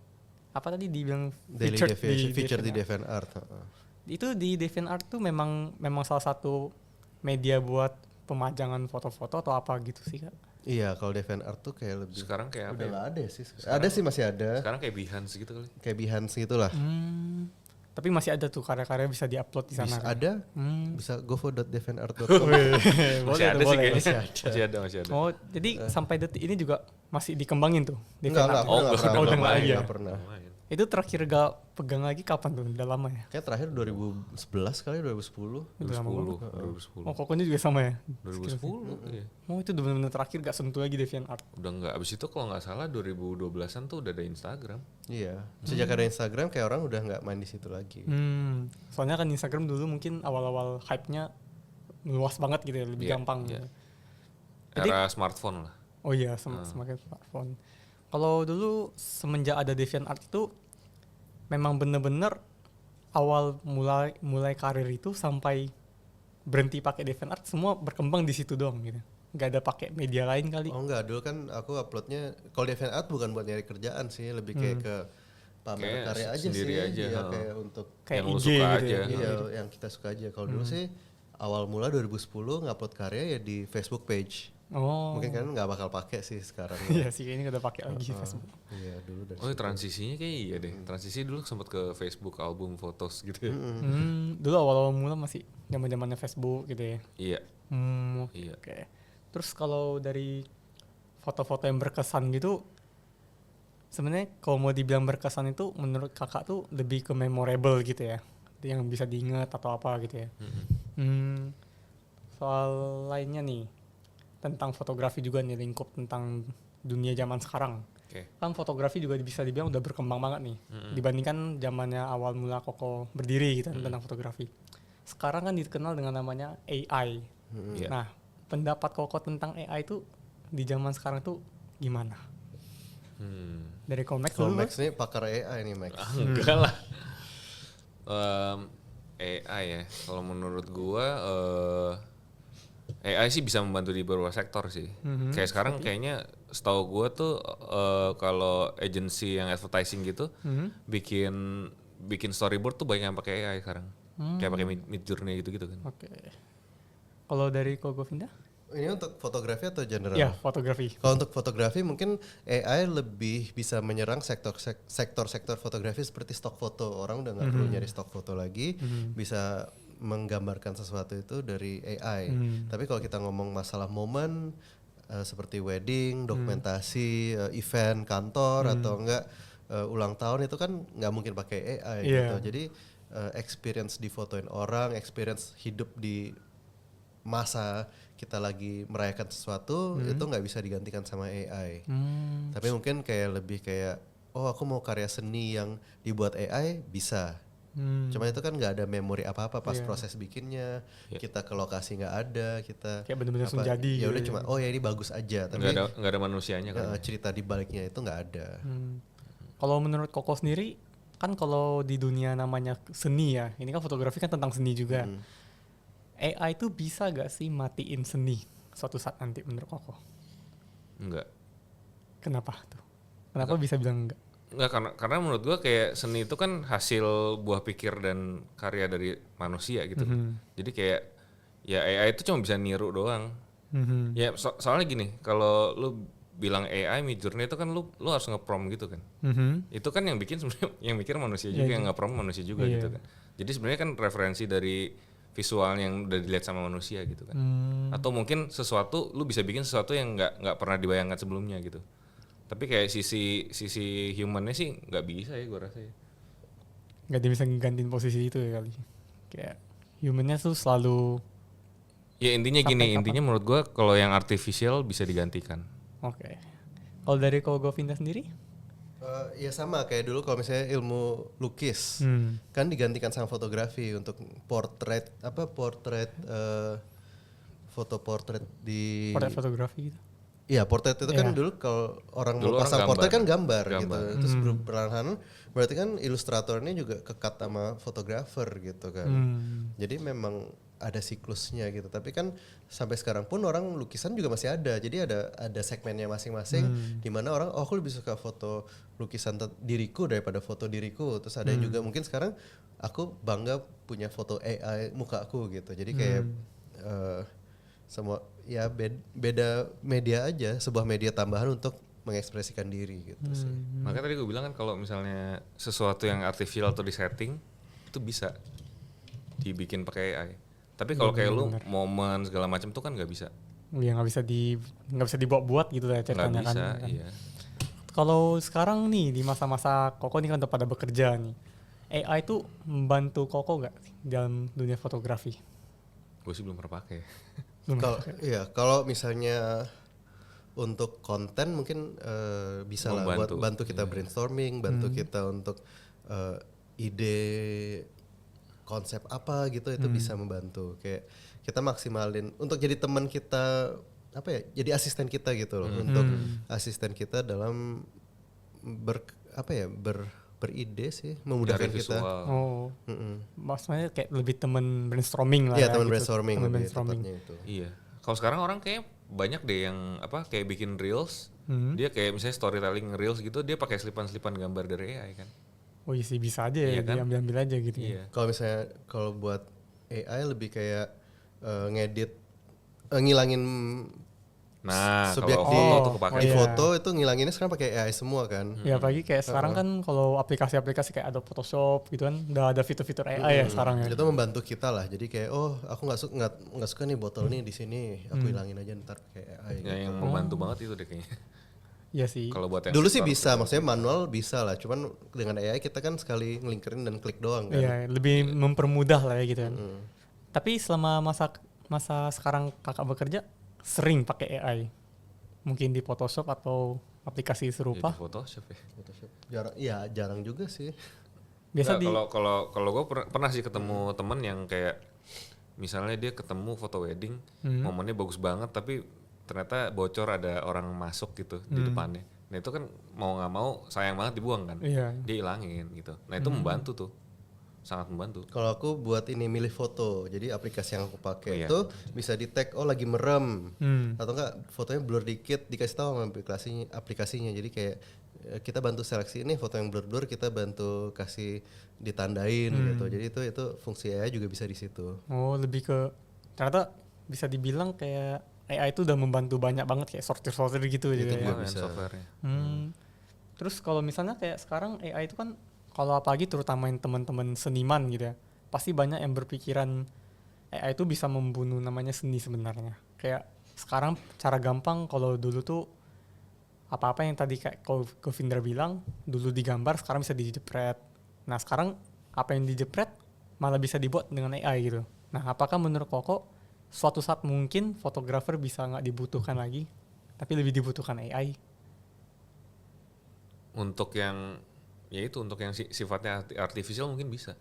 apa tadi dibilang Daily feature di DeviantArt. Itu di DeviantArt tuh memang salah satu media buat pemajangan foto-foto atau apa gitu sih Kak? Iya, kalau DeviantArt tuh kayak lebih Sekarang kayak apa udah ya? nggak ada sih. Ada sih, masih ada. Sekarang kayak Behance gitu kali. Kayak Behance gitulah. Tapi masih ada tuh karya-karya bisa diupload di sana. Kan? Ada, bisa gofo.deviantart.com. Masih ada sih kayaknya. Masih ada. Oh, jadi sampai detik ini juga masih dikembangin tuh Enggak, DeviantArt. udah nggak lagi ya? nggak pernah. Lumayan. Itu terakhir gak pegang lagi kapan tuh? Udah lama ya? Kayak terakhir 2011 kali, 2010. Udah lama banget. 2010. Oh, Kokonya juga sama ya? 2010. Iya. Oh, itu benar-benar terakhir gak sentuh lagi DeviantArt. Udah enggak, abis itu kalau nggak salah 2012-an tuh udah ada Instagram. Iya, sejak ada Instagram kayak orang udah nggak main di situ lagi. Soalnya kan Instagram dulu mungkin awal-awal hype-nya luas banget gitu ya, lebih Iya, gampang. iya. Jadi- Era smartphone lah. Oh iya, semakin smartphone. Kalau dulu semenjak ada DeviantArt itu memang bener-bener awal mulai karir itu sampai berhenti pakai DeviantArt semua berkembang di situ doang gitu. Nggak ada pakai media lain kali. Oh enggak, dulu kan aku uploadnya kalau DeviantArt bukan buat nyari kerjaan sih, lebih kayak ke pamer Kayak karya aja sendiri sih. aja, Iya, kayak untuk Kayak yang lu IG suka gitu aja. ya. iya, yang kita suka aja. Kalau dulu sih awal mula 2010 ngupload karya ya di Facebook page. Oh. Mungkin kan nggak bakal pakai sih sekarang. Iya sih, ini udah pakai lagi Facebook. Iya, dulu dari Oh transisinya kayak iya deh. Transisi dulu sempat ke Facebook album fotos gitu ya. Dulu awal-awal mula masih zaman-zamannya Facebook gitu ya. Iya. Oke. Iya. Terus kalau dari foto-foto yang berkesan gitu, sebenarnya kalau mau dibilang berkesan itu menurut kakak tuh lebih ke memorable gitu ya, yang bisa diingat atau apa gitu ya. Soal lainnya nih tentang fotografi juga nih, lingkup tentang dunia zaman sekarang. Oke. Kan fotografi juga bisa dibilang udah berkembang banget nih dibandingkan zamannya awal mula Koko berdiri gitu kan, tentang fotografi. Sekarang kan dikenal dengan namanya AI. Iya. Nah, pendapat Koko tentang AI itu di zaman sekarang tuh gimana? Dari Komex Kalau dulu. Max nih pakar AI nih Max. Enggak lah. AI ya. Kalau menurut gua AI sih bisa membantu di beberapa sektor sih. Kayak sekarang kayaknya setahu gua tuh kalau agency yang advertising gitu bikin storyboard tuh banyak yang pakai AI sekarang. Kayak pakai Midjourney gitu-gitu kan. Oke. Kalau dari Koko Vinda? Ini untuk fotografi atau general? Ya, fotografi. Kalau untuk fotografi mungkin AI lebih bisa menyerang sektor-sektor fotografi seperti stok foto. Orang udah nggak perlu nyari stok foto lagi, bisa menggambarkan sesuatu itu dari AI. Tapi kalau kita ngomong masalah momen seperti wedding, dokumentasi, event kantor atau enggak ulang tahun itu kan nggak mungkin pakai AI gitu. Jadi experience difotoin orang, experience hidup di masa kita lagi merayakan sesuatu itu nggak bisa digantikan sama AI. Tapi mungkin kayak lebih kayak aku mau karya seni yang dibuat AI bisa. Cuma itu kan nggak ada memori apa-apa pas proses bikinnya. Kita ke lokasi nggak ada, kita kayak benar-benar langsung jadi. Ya udah gitu. cuma ya ini bagus aja. Tapi Nggak ada manusianya kan. cerita di baliknya itu nggak ada. Kalau menurut Koko sendiri, kan kalau di dunia namanya seni ya, ini kan fotografi kan tentang seni juga. AI itu bisa gak sih matiin seni suatu saat nanti menurut Koko? Enggak. Kenapa tuh? Kenapa bisa bilang enggak? Enggak, karena menurut gua kayak seni itu kan hasil buah pikir dan karya dari manusia gitu. Jadi kayak ya AI itu cuma bisa niru doang. Ya soalnya gini, kalau lu bilang AI Midjourney itu kan lu harus nge-prompt gitu kan. Itu kan yang bikin sebenarnya yang mikir manusia juga, yang nge-prompt manusia juga gitu kan. Jadi sebenarnya kan referensi dari visual yang udah dilihat sama manusia gitu kan. Atau mungkin sesuatu lu bisa bikin sesuatu yang nggak pernah dibayangkan sebelumnya gitu. Tapi kayak sisi humannya sih nggak bisa ya gue rasa ya. Nggak dia bisa gantiin posisi itu ya kali. Kayak humannya tuh selalu. Ya intinya gini, intinya menurut gue kalau yang artificial bisa digantikan. Oke. Kalau dari Govinda sendiri? Ya sama kayak dulu kalau misalnya ilmu lukis kan digantikan sama fotografi untuk portrait foto portrait di Portrait fotografi gitu. Iya, portrait itu kan dulu kalau orang Dulu mau pasang orang portrait kan gambar. gitu. Terus perlahan berarti kan ilustratornya juga kekat sama fotografer gitu kan. Jadi memang ada siklusnya gitu. Tapi kan sampai sekarang pun orang lukisan juga masih ada. Jadi ada segmennya masing-masing di mana orang aku lebih suka foto lukisan diriku daripada foto diriku. Terus ada yang juga mungkin sekarang aku bangga punya foto AI muka aku gitu. Jadi kayak semua ya beda media aja, sebuah media tambahan untuk mengekspresikan diri gitu sih. Makanya tadi gue bilang kan kalau misalnya sesuatu yang artificial atau disetting itu bisa dibikin pakai AI. Tapi kalau kayak lu momen segala macam tuh kan nggak bisa. Iya nggak bisa dibuat-buat gitu ya ceritanya kan. Nggak bisa, kan. iya. Kalau sekarang nih di masa-masa Koko nih kan udah pada bekerja nih, AI itu membantu Koko nggak dalam dunia fotografi? Gue sih belum pernah pakai. Kalau misalnya untuk konten mungkin bisa lah buat bantu kita brainstorming, bantu kita untuk ide konsep apa gitu itu bisa membantu. Kayak kita maksimalin untuk jadi teman kita jadi asisten kita gitu loh, untuk asisten kita dalam beride sih, memudahkan kita. Maksudnya kayak lebih temen brainstorming lah. Iya, ya, temen gitu. brainstorming lebih tepatnya itu. Iya. Kalau sekarang orang kayak banyak deh yang kayak bikin reels, dia kayak misalnya storytelling reels gitu, dia pakai selipan-selipan gambar dari AI kan. Oh iya sih bisa aja ya, kan? diambil aja gitu. Iya. Kalau buat AI lebih kayak ngedit, ngilangin subjek di foto itu ngilanginnya sekarang pakai AI semua kan. Ya apalagi kayak sekarang kan kalau aplikasi-aplikasi kayak Adobe Photoshop gitu kan udah ada fitur-fitur AI ya sekarang ya. Itu membantu kita lah. Jadi kayak aku nggak suka nih botol nih di sini, aku hilangin aja ntar pakai AI. Ya, yang membantu banget itu deh kayaknya. Iya sih. Kalau buat yang dulu sih bisa, maksudnya manual bisa lah. Cuman dengan AI kita kan sekali ngelinkerin dan klik doang kan. Iya, lebih mempermudah lah ya gitu kan. Tapi selama masa sekarang kakak bekerja sering pakai AI, mungkin di Photoshop atau aplikasi serupa. Di Photoshop ya. Jarang juga sih. Biasa kalau gue pernah sih ketemu temen yang kayak misalnya dia ketemu foto wedding, momennya bagus banget tapi ternyata bocor ada orang masuk gitu di depannya. Nah itu kan mau nggak mau sayang banget dibuang kan. Dia ilangin gitu. Nah itu membantu tuh. Sangat membantu. Kalau aku buat ini milih foto, jadi aplikasi yang aku pakai itu bisa di tag lagi merem atau enggak fotonya blur dikit, dikasih tahu sama aplikasinya. Jadi kayak kita bantu seleksi ini foto yang blur kita bantu kasih ditandain gitu. Jadi itu fungsi AI juga bisa di situ. Oh lebih ke ternyata bisa dibilang kayak AI itu udah membantu banyak banget kayak sortir gitu. Itu juga bisa. Software-nya. Terus kalau misalnya kayak sekarang AI itu kan kalau apalagi terutama yang teman-teman seniman gitu ya, pasti banyak yang berpikiran AI itu bisa membunuh namanya seni sebenarnya. Kayak sekarang cara gampang kalau dulu tuh apa-apa yang tadi kayak Govinda bilang, dulu digambar sekarang bisa dijepret. Nah sekarang apa yang dijepret malah bisa dibuat dengan AI gitu. Nah apakah menurut Koko suatu saat mungkin fotografer bisa nggak dibutuhkan lagi, tapi lebih dibutuhkan AI? Untuk yang sifatnya artificial mungkin bisa,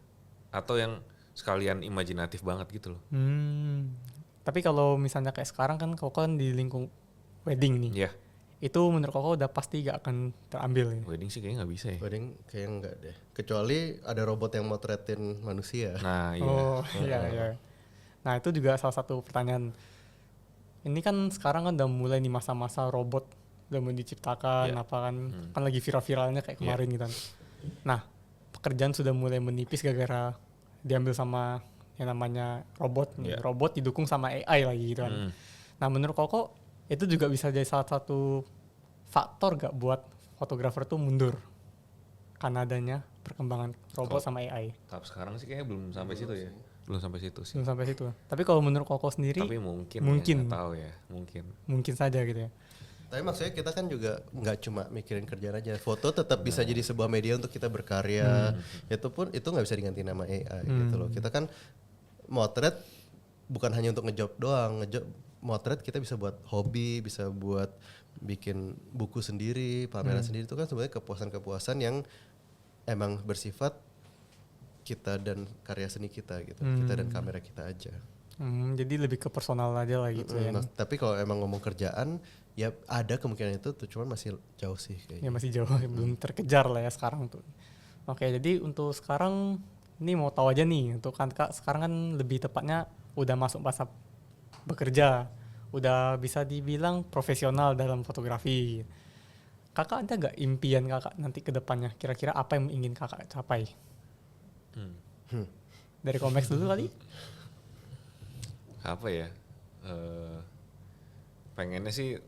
atau yang sekalian imajinatif banget gitu loh. Tapi kalau misalnya kayak sekarang kan Koko kan di lingkung wedding nih. Yeah. itu menurut Koko udah pasti gak akan terambil ya? Wedding sih kayaknya nggak bisa ya. Wedding kayaknya enggak deh. Kecuali ada robot yang motretin manusia. Nah iya. Oh iya. Nah itu juga salah satu pertanyaan. Ini kan sekarang kan udah mulai nih masa-masa robot udah mau diciptakan apa kan kan lagi viral-viralnya kayak kemarin gitu kan. Nah pekerjaan sudah mulai menipis gara-gara diambil sama yang namanya robot nih. Robot didukung sama AI lagi gitu kan. Nah menurut Koko itu juga bisa jadi salah satu faktor gak buat fotografer tuh mundur karena adanya perkembangan robot sama AI. Tahap sekarang sih kayaknya belum sampai situ ya. Belum sampai situ sih. Belum sampai situ. Tapi kalau menurut Koko sendiri Tapi mungkin. Ya, tahu ya, mungkin saja gitu ya. Tapi maksudnya kita kan juga nggak cuma mikirin kerjaan aja. Foto tetap bisa jadi sebuah media untuk kita berkarya. Itu nggak bisa diganti nama AI gitu loh. Kita kan motret bukan hanya untuk ngejob doang. Motret kita bisa buat hobi, bisa buat bikin buku sendiri, pameran sendiri. Itu kan sebenarnya kepuasan-kepuasan yang emang bersifat kita dan karya seni kita gitu. Kita dan kamera kita aja. Jadi lebih ke personal aja lah gitu ya. Tapi kalau emang ngomong kerjaan, ya ada kemungkinan itu tuh, cuman masih jauh sih kayaknya. Ya masih jauh, belum terkejar lah ya sekarang tuh. Oke, jadi untuk sekarang ini mau tahu aja nih, untuk kan Kak sekarang kan lebih tepatnya udah masuk masa bekerja, udah bisa dibilang profesional dalam fotografi. Kakak ada gak impian kakak nanti ke depannya? Kira-kira apa yang ingin kakak capai? Dari Komex dulu kali? Apa ya? Pengennya sih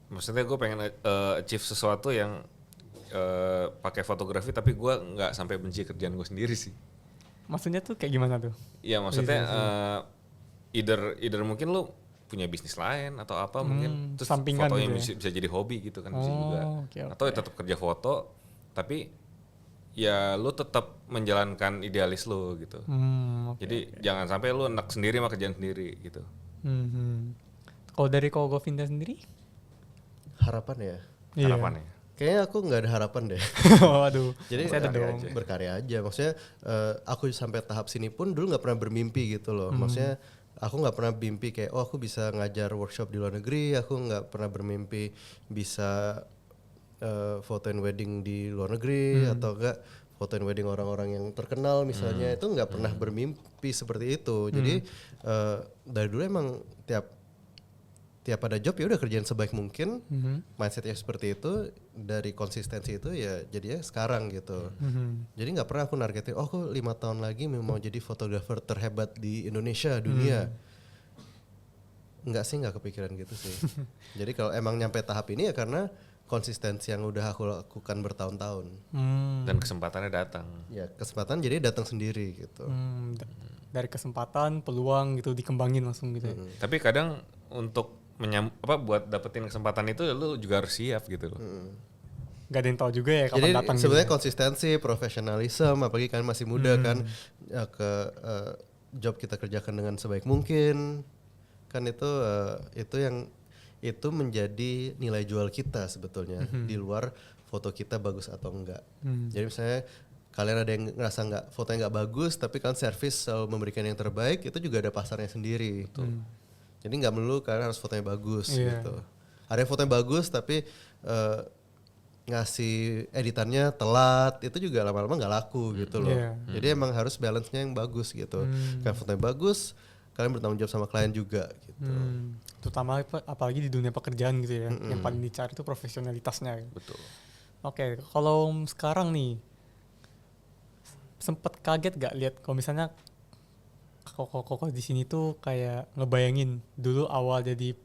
maksudnya gue pengen achieve sesuatu yang pakai fotografi tapi gue nggak sampai benci kerjaan gue sendiri sih. Maksudnya tuh kayak gimana tuh? Iya maksudnya either mungkin lu punya bisnis lain atau apa mungkin terus sampingan fotonya gitu ya? bisa jadi hobi gitu kan bisa juga. Okay. Atau ya tetap kerja foto tapi ya lu tetap menjalankan idealis lu gitu. Jadi jangan sampai lu enak sendiri sama kerjaan sendiri gitu. Kalau dari Koko Govinda sendiri? Harapan ya? Harapannya. Kayaknya aku nggak ada harapan deh. Waduh. Jadi saya ada dong. Berkarya aja. Maksudnya aku sampai tahap sini pun dulu nggak pernah bermimpi gitu loh. Maksudnya aku nggak pernah mimpi kayak aku bisa ngajar workshop di luar negeri. Aku nggak pernah bermimpi bisa fotoin wedding di luar negeri atau enggak fotoin wedding orang-orang yang terkenal misalnya. Itu nggak pernah bermimpi seperti itu. Jadi dari dulu emang tiap ada job ya udah kerjain sebaik mungkin. Mindsetnya seperti itu, dari konsistensi itu ya jadinya sekarang gitu. Jadi nggak pernah aku nargetin aku 5 tahun lagi mau jadi fotografer terhebat di Indonesia dunia. Nggak sih, nggak kepikiran gitu sih. Jadi kalau emang nyampe tahap ini ya karena konsistensi yang udah aku lakukan bertahun-tahun. Dan kesempatannya datang. Ya kesempatan jadi datang sendiri gitu. Dari kesempatan, peluang gitu dikembangin langsung gitu. Tapi kadang untuk buat dapetin kesempatan itu lu juga harus siap gitu loh. Gak ada yang tahu juga ya kapan jadi datang. Jadi sebenarnya konsistensi, profesionalisme, apalagi kan masih muda kan, ya job kita kerjakan dengan sebaik mungkin, kan itu menjadi nilai jual kita sebetulnya di luar foto kita bagus atau enggak. Jadi misalnya kalian ada yang ngerasa fotonya nggak bagus, tapi kan service selalu memberikan yang terbaik, itu juga ada pasarnya sendiri. Jadi nggak melulu kalian harus fotonya bagus gitu. Ada yang fotonya bagus tapi ngasih editannya telat, itu juga lama-lama nggak laku gitu loh. Jadi emang harus balance-nya yang bagus gitu. Kalian fotonya bagus, kalian bertanggung jawab sama klien juga gitu. Terutama apalagi di dunia pekerjaan gitu ya. Yang paling dicari itu profesionalitasnya. Betul. Oke, kalau sekarang nih sempet kaget gak lihat kalau misalnya Koko di sini tuh kayak ngebayangin dulu awal jadi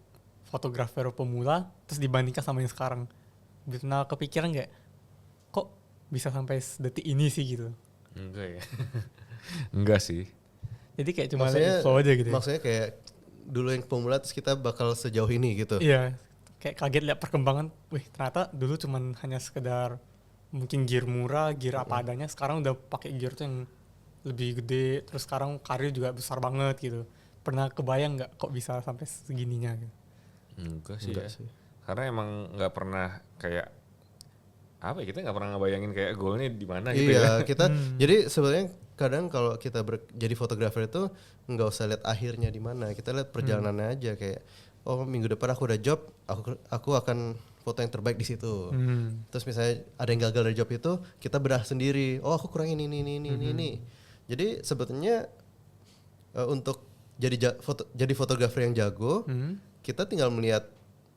fotografer pemula terus dibandingkan sama yang sekarang. Pernah kepikiran nggak kok bisa sampai detik ini sih gitu? Enggak ya. Enggak sih. Jadi kayak cuma flow aja gitu. Maksudnya kayak dulu yang pemula terus kita bakal sejauh ini gitu. Iya. Kayak kaget lihat perkembangan. Wih, ternyata dulu cuman hanya sekedar mungkin gear murah, gear apa adanya. Sekarang udah pakai gear tuh yang lebih gede, terus sekarang karir juga besar banget gitu. Pernah kebayang nggak kok bisa sampai segininya gitu? Enggak sih. Karena emang nggak pernah kayak apa ya, kita nggak pernah ngebayangin kayak goalnya di mana gitu ya. Iya, kita jadi sebenarnya kadang kalau kita jadi fotografer itu nggak usah lihat akhirnya di mana, kita lihat perjalanannya aja. Kayak oh minggu depan aku udah job, aku akan foto yang terbaik di situ. Terus misalnya ada yang gagal dari job itu, kita bedah sendiri. Oh aku kurang ini. Jadi sebetulnya untuk jadi fotografer yang jago, kita tinggal melihat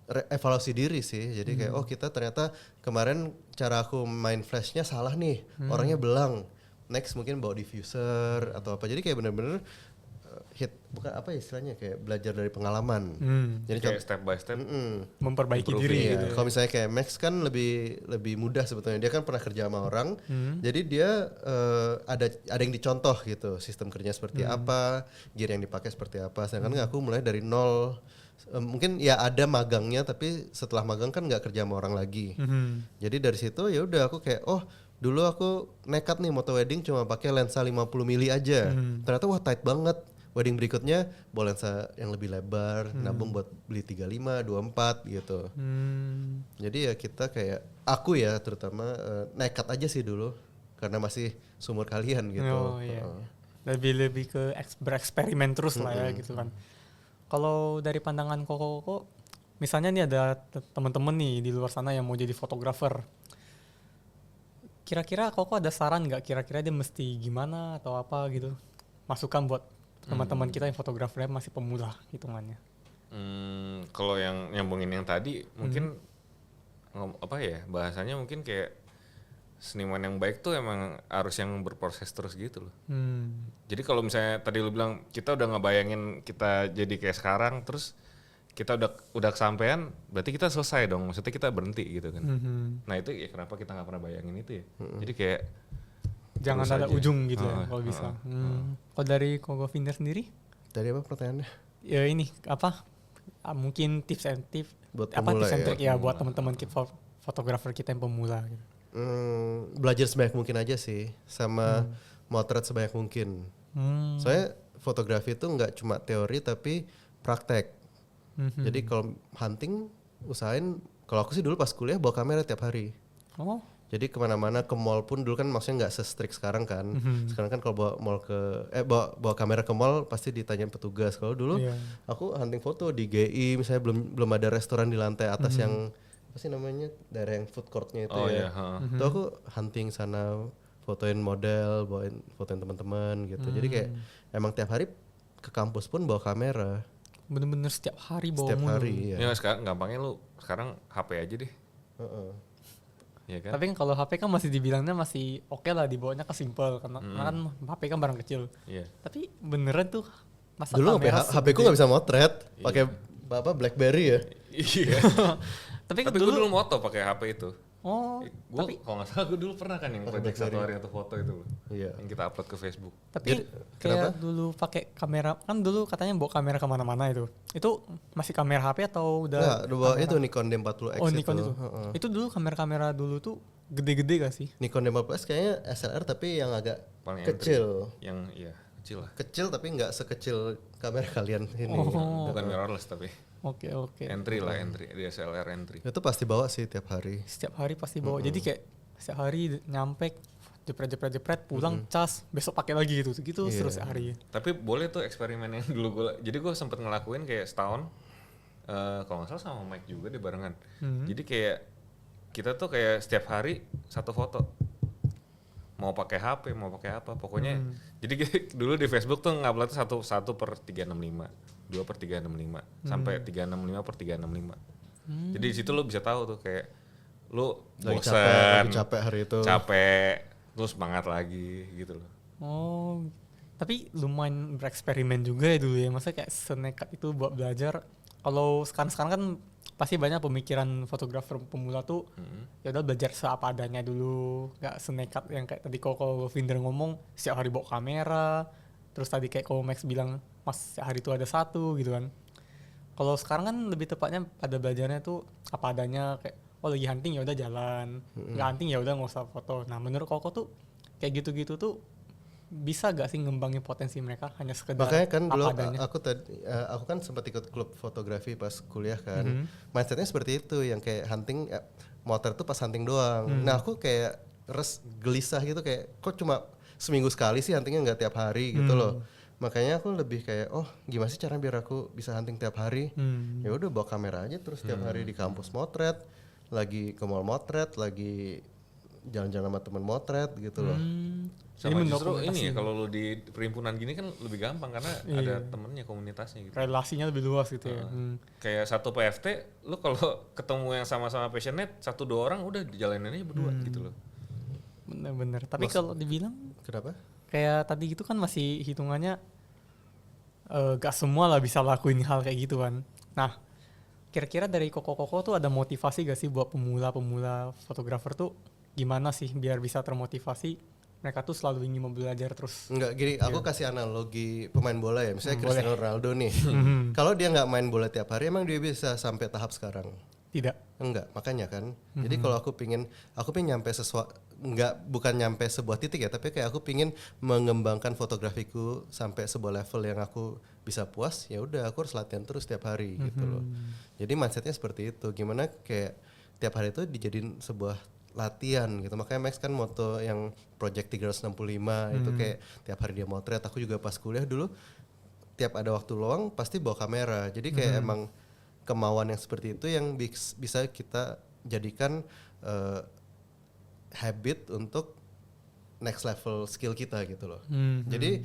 evaluasi diri sih. Jadi kayak oh kita ternyata kemarin cara aku main flashnya salah nih, orangnya belang. Next mungkin bawa diffuser atau apa. Jadi kayak bener-bener bukan apa istilahnya, kayak belajar dari pengalaman. Jadi kayak step by step memperbaiki diri gitu. Kalau misalnya kayak Max kan lebih mudah sebetulnya. Dia kan pernah kerja sama orang. Jadi dia ada yang dicontoh gitu, sistem kerjanya seperti apa, gear yang dipakai seperti apa. Sedangkan aku mulai dari nol. Mungkin ya ada magangnya, tapi setelah magang kan nggak kerja sama orang lagi. Jadi dari situ ya udah aku kayak dulu aku nekat nih moto wedding cuma pakai lensa 50 mili aja. Ternyata wah tight banget. Wedding berikutnya bawa lensa yang lebih lebar, nabung buat beli 35, 24 gitu. Jadi ya kita kayak aku ya terutama nekat aja sih dulu karena masih seumur kalian gitu. Oh iya. Lebih ke bereksperimen terus lah ya gitu kan. Kalau dari pandangan Koko, misalnya nih ada teman-teman nih di luar sana yang mau jadi fotografer. Kira-kira Koko ada saran nggak? Kira-kira dia mesti gimana atau apa gitu? Masukan buat teman-teman kita yang fotografernya masih pemula hitungannya. Kalau yang nyambungin yang tadi mungkin apa ya bahasanya mungkin kayak seniman yang baik tuh emang harus yang berproses terus gitu loh. Jadi kalau misalnya tadi lu bilang kita udah ngebayangin kita jadi kayak sekarang, terus kita udah kesampean, berarti kita selesai dong. Maksudnya kita berhenti gitu kan. Nah itu ya kenapa kita nggak pernah bayangin itu ya. Jadi kayak jangan ada aja. ujung gitu ya kalau bisa. Kalau dari Koko Finder sendiri? Dari apa pertanyaannya? Ya ini apa? Mungkin tips and tips Buat apa pemula tips and ya? trick ya buat teman-teman fotografer kita yang pemula gitu. Belajar sebanyak mungkin aja sih, sama motret sebanyak mungkin. Soalnya fotografi itu nggak cuma teori tapi praktek. Jadi kalau hunting usahain, kalau aku sih dulu pas kuliah bawa kamera tiap hari. Jadi kemana-mana, ke mall pun dulu kan maksudnya nggak se-strict sekarang kan. Sekarang kan kalau bawa kamera ke mall pasti ditanyain petugas. Kalau dulu aku hunting foto di GI misalnya belum ada restoran di lantai atas yang apa sih namanya, daerah yang food courtnya itu Itu aku hunting sana, fotoin model, fotoin teman-teman gitu. Jadi kayak emang tiap hari ke kampus pun bawa kamera. Bener-bener setiap hari bawa Setiap mulu. hari ya sekarang gampangnya lu sekarang HP aja deh. Ya kan? Tapi kan kalau HP kan masih dibilangnya masih oke lah, dibawanya ke simple karena kan HP kan barang kecil. Tapi beneran tuh masa dulu HP ku nggak bisa motret, pakai BlackBerry ya. Iya. Tapi gue dulu moto pakai HP itu. Tapi kalau nggak salah gue dulu pernah kan yang project satu hari atau foto itu loh. Yang kita upload ke Facebook. Tapi kayak dulu pakai kamera, kan dulu katanya bawa kamera kemana-mana itu. Itu masih kamera HP atau udah? Nggak, bawa itu Nikon D40X Nikon itu. Itu dulu kamera-kamera dulu tuh gede-gede gak sih? Nikon D40X kayaknya SLR tapi yang agak paling kecil. Yang kecil lah. Kecil tapi nggak sekecil kamera kalian ini. Bukan mirrorless tapi. Oke. Entry DSLR entry. Itu pasti bawa sih tiap hari. Setiap hari pasti bawa. Jadi kayak setiap hari nyampe jepret pulang cas, besok pakai lagi gitu terus sehari. Tapi boleh tuh eksperimen yang dulu jadi gue sempet ngelakuin kayak setahun kalau nggak salah sama Mike juga deh barengan. Jadi kayak kita tuh kayak setiap hari satu foto, mau pakai HP mau pakai apa pokoknya. Jadi dulu di Facebook tuh ngupload 1/365, 2/365 sampai 365/365. Jadi di situ lo bisa tahu tuh kayak lo bosan, capek hari itu, terus semangat lagi gitu loh. Tapi lumayan bereksperimen juga ya dulu ya, maksudnya kayak senekat itu buat belajar. Kalau sekarang kan pasti banyak pemikiran fotografer pemula tuh ya udah belajar seapa adanya dulu, nggak senekat yang kayak tadi Koko Finder ngomong setiap hari bawa kamera, terus tadi kayak Koko Max bilang mas setiap hari itu ada satu gitu kan. Kalau sekarang kan lebih tepatnya pada belajarnya tuh apa adanya, kayak lagi hunting ya udah jalan, nggak hunting ya udah nggak usah foto. Nah menurut Koko tuh kayak gitu-gitu tuh bisa gak sih ngembangin potensi mereka hanya sekedar makanya kan dulu adanya? aku kan sempat ikut klub fotografi pas kuliah kan. Mindsetnya seperti itu, yang kayak hunting motor tuh pas hunting doang. Nah aku kayak gelisah gitu, kayak kok cuma seminggu sekali sih huntingnya, nggak tiap hari gitu loh. Makanya aku lebih kayak gimana sih cara biar aku bisa hunting tiap hari. Ya udah bawa kamera aja terus tiap hari di kampus motret, lagi ke mall motret, lagi jalan-jalan sama temen motret gitu loh. Sama justru ini ya kalau lu di perhimpunan gini kan lebih gampang karena ada temennya, komunitasnya gitu. Relasinya lebih luas gitu ya. Kayak satu PFT, lu kalau ketemu yang sama-sama passionate 1-2 orang udah dijalanin aja berdua gitu loh. Bener-bener. Tapi kalau dibilang Kenapa? kayak tadi gitu kan masih hitungannya gak semua lah bisa lakuin hal kayak gitu kan. Nah, kira-kira dari Koko tuh ada motivasi gak sih buat pemula-pemula fotografer tuh gimana sih biar bisa termotivasi mereka tuh selalu ingin belajar terus? Enggak, gini, aku kasih analogi pemain bola ya, misalnya Cristiano Ronaldo nih. Kalau dia nggak main bola tiap hari, emang dia bisa sampai tahap sekarang? Tidak. Enggak, makanya kan. Jadi kalau aku pingin nyampe bukan nyampe sebuah titik ya, tapi kayak aku pingin mengembangkan fotografiku sampai sebuah level yang aku bisa puas, ya udah aku harus latihan terus tiap hari gitu loh. Jadi mindsetnya seperti itu. Gimana kayak tiap hari itu dijadiin sebuah latihan gitu. Makanya Max kan moto yang Project 365 itu kayak tiap hari dia motret. Aku juga pas kuliah dulu tiap ada waktu luang pasti bawa kamera. Jadi kayak emang kemauan yang seperti itu yang bisa kita jadikan habit untuk next level skill kita gitu loh. Jadi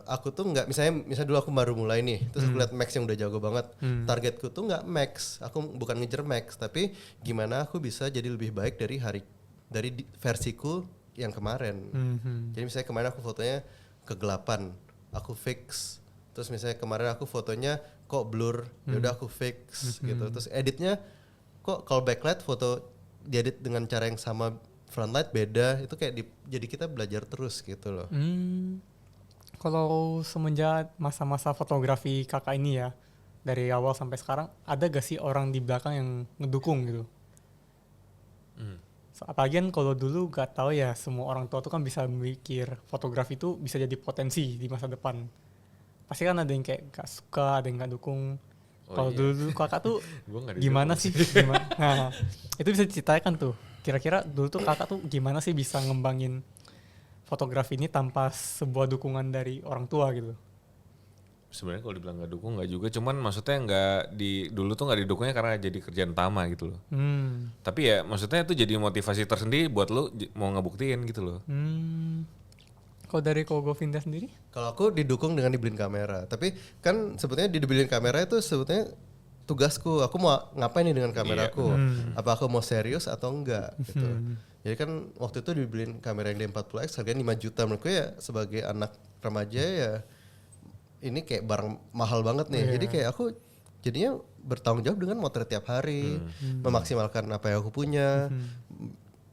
aku tuh nggak misalnya dulu aku baru mulai nih, terus aku lihat Max yang udah jago banget. Targetku tuh nggak Max, aku bukan ngejar Max, tapi gimana aku bisa jadi lebih baik dari versiku yang kemarin. Jadi misalnya kemarin aku fotonya kegelapan, aku fix. Terus misalnya kemarin aku fotonya kok blur, ya udah aku fix gitu. Terus editnya kok kalau backlight foto diedit dengan cara yang sama, front light beda, itu kayak jadi kita belajar terus gitu loh. Kalau semenjak masa-masa fotografi kakak ini ya, dari awal sampai sekarang, ada gak sih orang di belakang yang ngedukung gitu? Apalagi kan kalau dulu gak tahu ya, semua orang tua tuh kan bisa mikir fotografi itu bisa jadi potensi di masa depan. Pasti kan ada yang kayak gak suka, ada yang gak dukung. Kalau dulu kakak tuh gimana sih? Nah, itu bisa diceritakan tuh. Kira-kira dulu tuh kakak tuh gimana sih bisa ngembangin fotografi ini tanpa sebuah dukungan dari orang tua gitu? Sebenarnya kalau dibilang nggak dukung nggak juga, cuman maksudnya dulu tuh nggak didukungnya karena jadi kerjaan utama gitu loh. Tapi ya maksudnya itu jadi motivasi tersendiri buat lo mau ngebuktiin gitu loh. Kalau dari Kogo Vinda sendiri? Kalau aku didukung dengan dibeliin kamera, tapi kan sebetulnya dibeliin kamera itu sebetulnya tugasku, aku mau ngapain nih dengan kameraku? Apa aku mau serius atau enggak gitu. Jadi kan waktu itu dibeliin kamera yang D40X harganya 5 juta, menurutku ya sebagai anak remaja ya ini kayak barang mahal banget nih. Jadi kayak aku jadinya bertanggung jawab dengan motret tiap hari, memaksimalkan apa yang aku punya.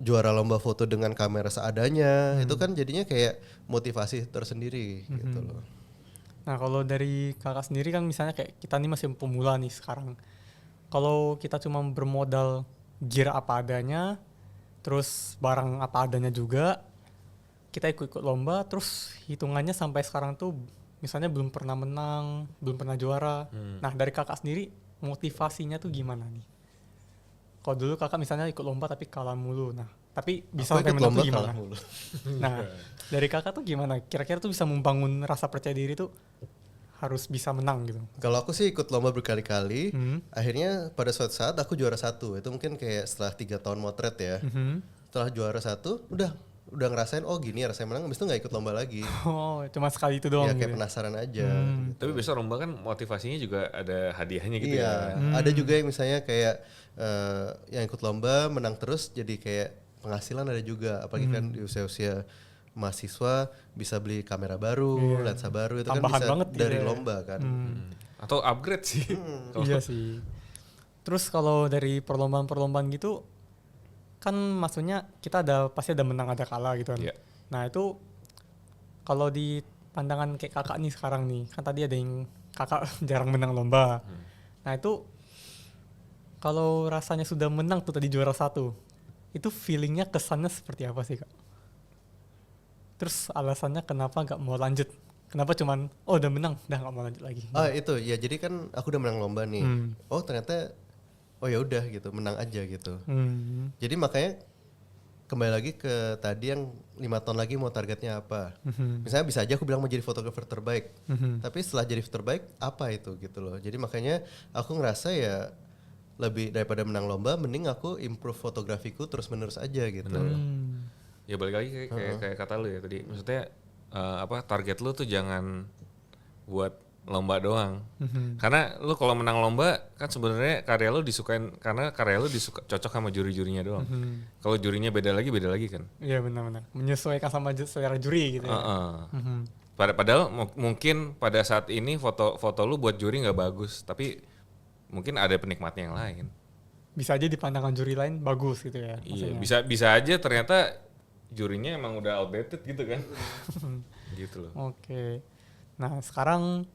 Juara lomba foto dengan kamera seadanya, itu kan jadinya kayak motivasi tersendiri gitu loh. Nah kalau dari kakak sendiri kan misalnya kayak kita nih masih pemula nih sekarang. Kalau kita cuma bermodal gear apa adanya, terus barang apa adanya juga, kita ikut-ikut lomba, terus hitungannya sampai sekarang tuh misalnya belum pernah menang, belum pernah juara. Nah dari kakak sendiri motivasinya tuh gimana nih? Kalau dulu kakak misalnya ikut lomba tapi kalah mulu, nah tapi bisa sampai menang tuh gimana? Nah dari kakak tuh gimana? Kira-kira tuh bisa membangun rasa percaya diri tuh harus bisa menang gitu. Kalau aku sih ikut lomba berkali-kali, akhirnya pada suatu saat aku juara 1. Itu mungkin kayak setelah 3 tahun motret ya. Setelah juara 1, udah ngerasain gini rasanya menang, habis itu nggak ikut lomba lagi. Oh, cuma sekali itu doang. Ya kayak gitu. penasaran aja. Gitu. Tapi besok lomba kan motivasinya juga ada hadiahnya gitu ya. Ada juga yang misalnya kayak yang ikut lomba menang terus jadi kayak penghasilan ada juga. Apalagi kan di usia-usia mahasiswa bisa beli kamera baru, lensa baru, itu tambahan kan bisa banget dari ya. lomba kan. Atau upgrade sih. Iya sih. Terus kalau dari perlombaan-perlombaan gitu kan maksudnya kita pasti ada menang ada kalah gitu kan. Yeah. Nah itu kalau di pandangan kayak kakak nih sekarang nih, kan tadi ada yang kakak jarang menang lomba. Nah itu kalau rasanya sudah menang tuh tadi juara 1, itu feelingnya kesannya seperti apa sih kak? Terus alasannya kenapa gak mau lanjut? Kenapa cuman udah menang, udah gak mau lanjut lagi? Itu ya, jadi kan aku udah menang lomba nih. Ternyata ya udah gitu, menang aja gitu. Jadi makanya kembali lagi ke tadi yang 5 tahun lagi mau targetnya apa. Misalnya bisa aja aku bilang mau jadi fotografer terbaik. Tapi setelah jadi terbaik apa itu gitu loh. Jadi makanya aku ngerasa ya lebih daripada menang lomba mending aku improve fotografiku terus menerus aja gitu. Ya balik lagi kayak kata lu ya tadi. Maksudnya target lu tuh jangan buat lomba doang. Karena lu kalau menang lomba kan sebenarnya karya lu disukain karena karya lu cocok sama juri-jurinya doang. Kalau jurinya beda lagi kan. Iya benar-benar. Menyesuaikan sama selera juri gitu ya. Padahal mungkin pada saat ini foto lu buat juri nggak bagus, tapi mungkin ada penikmatnya yang lain. Bisa aja di pandangan juri lain bagus gitu ya. Iya, bisa aja ternyata jurinya emang udah outdated gitu kan. Gitu loh. Oke. Nah, sekarang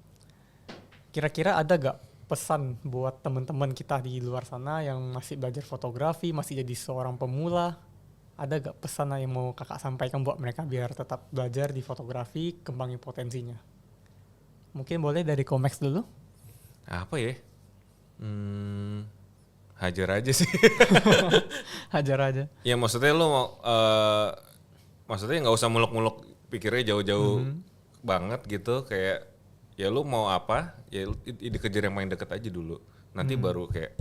kira-kira ada gak pesan buat teman-teman kita di luar sana yang masih belajar fotografi, masih jadi seorang pemula? Ada gak pesan yang mau kakak sampaikan buat mereka biar tetap belajar di fotografi, kembangin potensinya? Mungkin boleh dari Komex dulu? Apa ya? Hajar aja sih. Hajar aja. Ya maksudnya lu mau, maksudnya nggak usah muluk-muluk pikirnya jauh-jauh banget gitu. Kayak ya lu mau apa, ya dikejar yang main deket aja dulu. Nanti baru kayak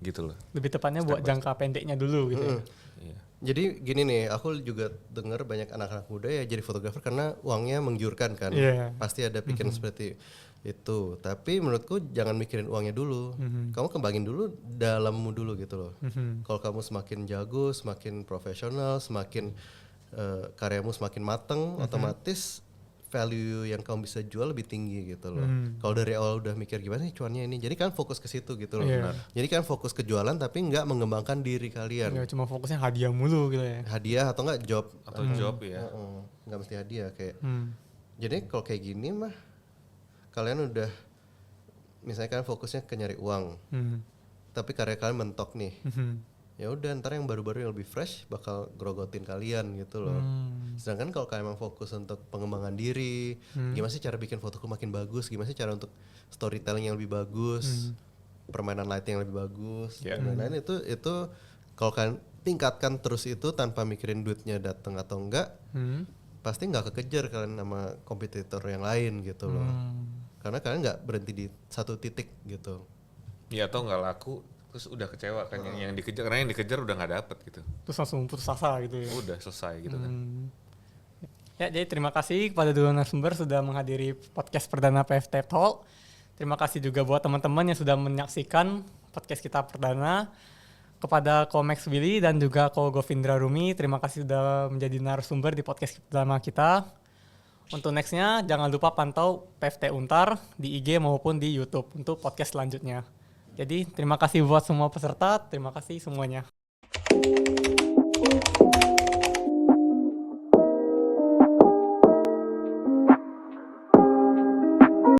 gitu loh. Lebih tepatnya buat jangka pendeknya dulu gitu ya. Iya. Jadi gini nih, aku juga dengar banyak anak-anak muda ya jadi fotografer karena uangnya menggiurkan kan. Pasti ada pikiran seperti itu. Tapi menurutku jangan mikirin uangnya dulu. Kamu kembangin dulu dalammu dulu gitu loh. Kalau kamu semakin jago, semakin profesional, semakin karyamu semakin mateng, otomatis value yang kamu bisa jual lebih tinggi gitu loh. Kalau dari awal udah mikir gimana sih cuannya ini, jadi kan fokus ke situ gitu loh. Jadi kan fokus ke jualan tapi nggak mengembangkan diri kalian. Ya, cuma fokusnya hadiah mulu gitu ya. Hadiah atau nggak job. Atau job ya. Nggak mesti hadiah kayak. Jadi kalau kayak gini mah kalian udah misalnya kan fokusnya ke nyari uang. Tapi karya kalian mentok nih. Ya udah ntar yang baru-baru yang lebih fresh bakal grogotin kalian gitu loh. Sedangkan kalau kalian emang fokus untuk pengembangan diri, gimana sih cara bikin fotoku makin bagus, gimana sih cara untuk storytelling yang lebih bagus, permainan lighting yang lebih bagus, dan lain-lain itu kalau kalian tingkatkan terus itu tanpa mikirin duitnya datang atau enggak, pasti nggak kekejar kalian sama kompetitor yang lain gitu loh. Karena kalian nggak berhenti di satu titik gitu. Ya atau nggak laku terus udah kecewa kan yang dikejar, karena yang dikejar udah nggak dapet gitu. Terus langsung putus asa gitu ya. Udah selesai gitu kan. Ya, jadi terima kasih kepada dua narasumber sudah menghadiri podcast perdana PFT Talk. Terima kasih juga buat teman-teman yang sudah menyaksikan podcast kita perdana. Kepada Komex Willy dan juga Ko Govindra Rumi, terima kasih sudah menjadi narasumber di podcast pertama kita. Untuk nextnya jangan lupa pantau PFT Untar di IG maupun di YouTube untuk podcast selanjutnya. Jadi terima kasih buat semua peserta, terima kasih semuanya.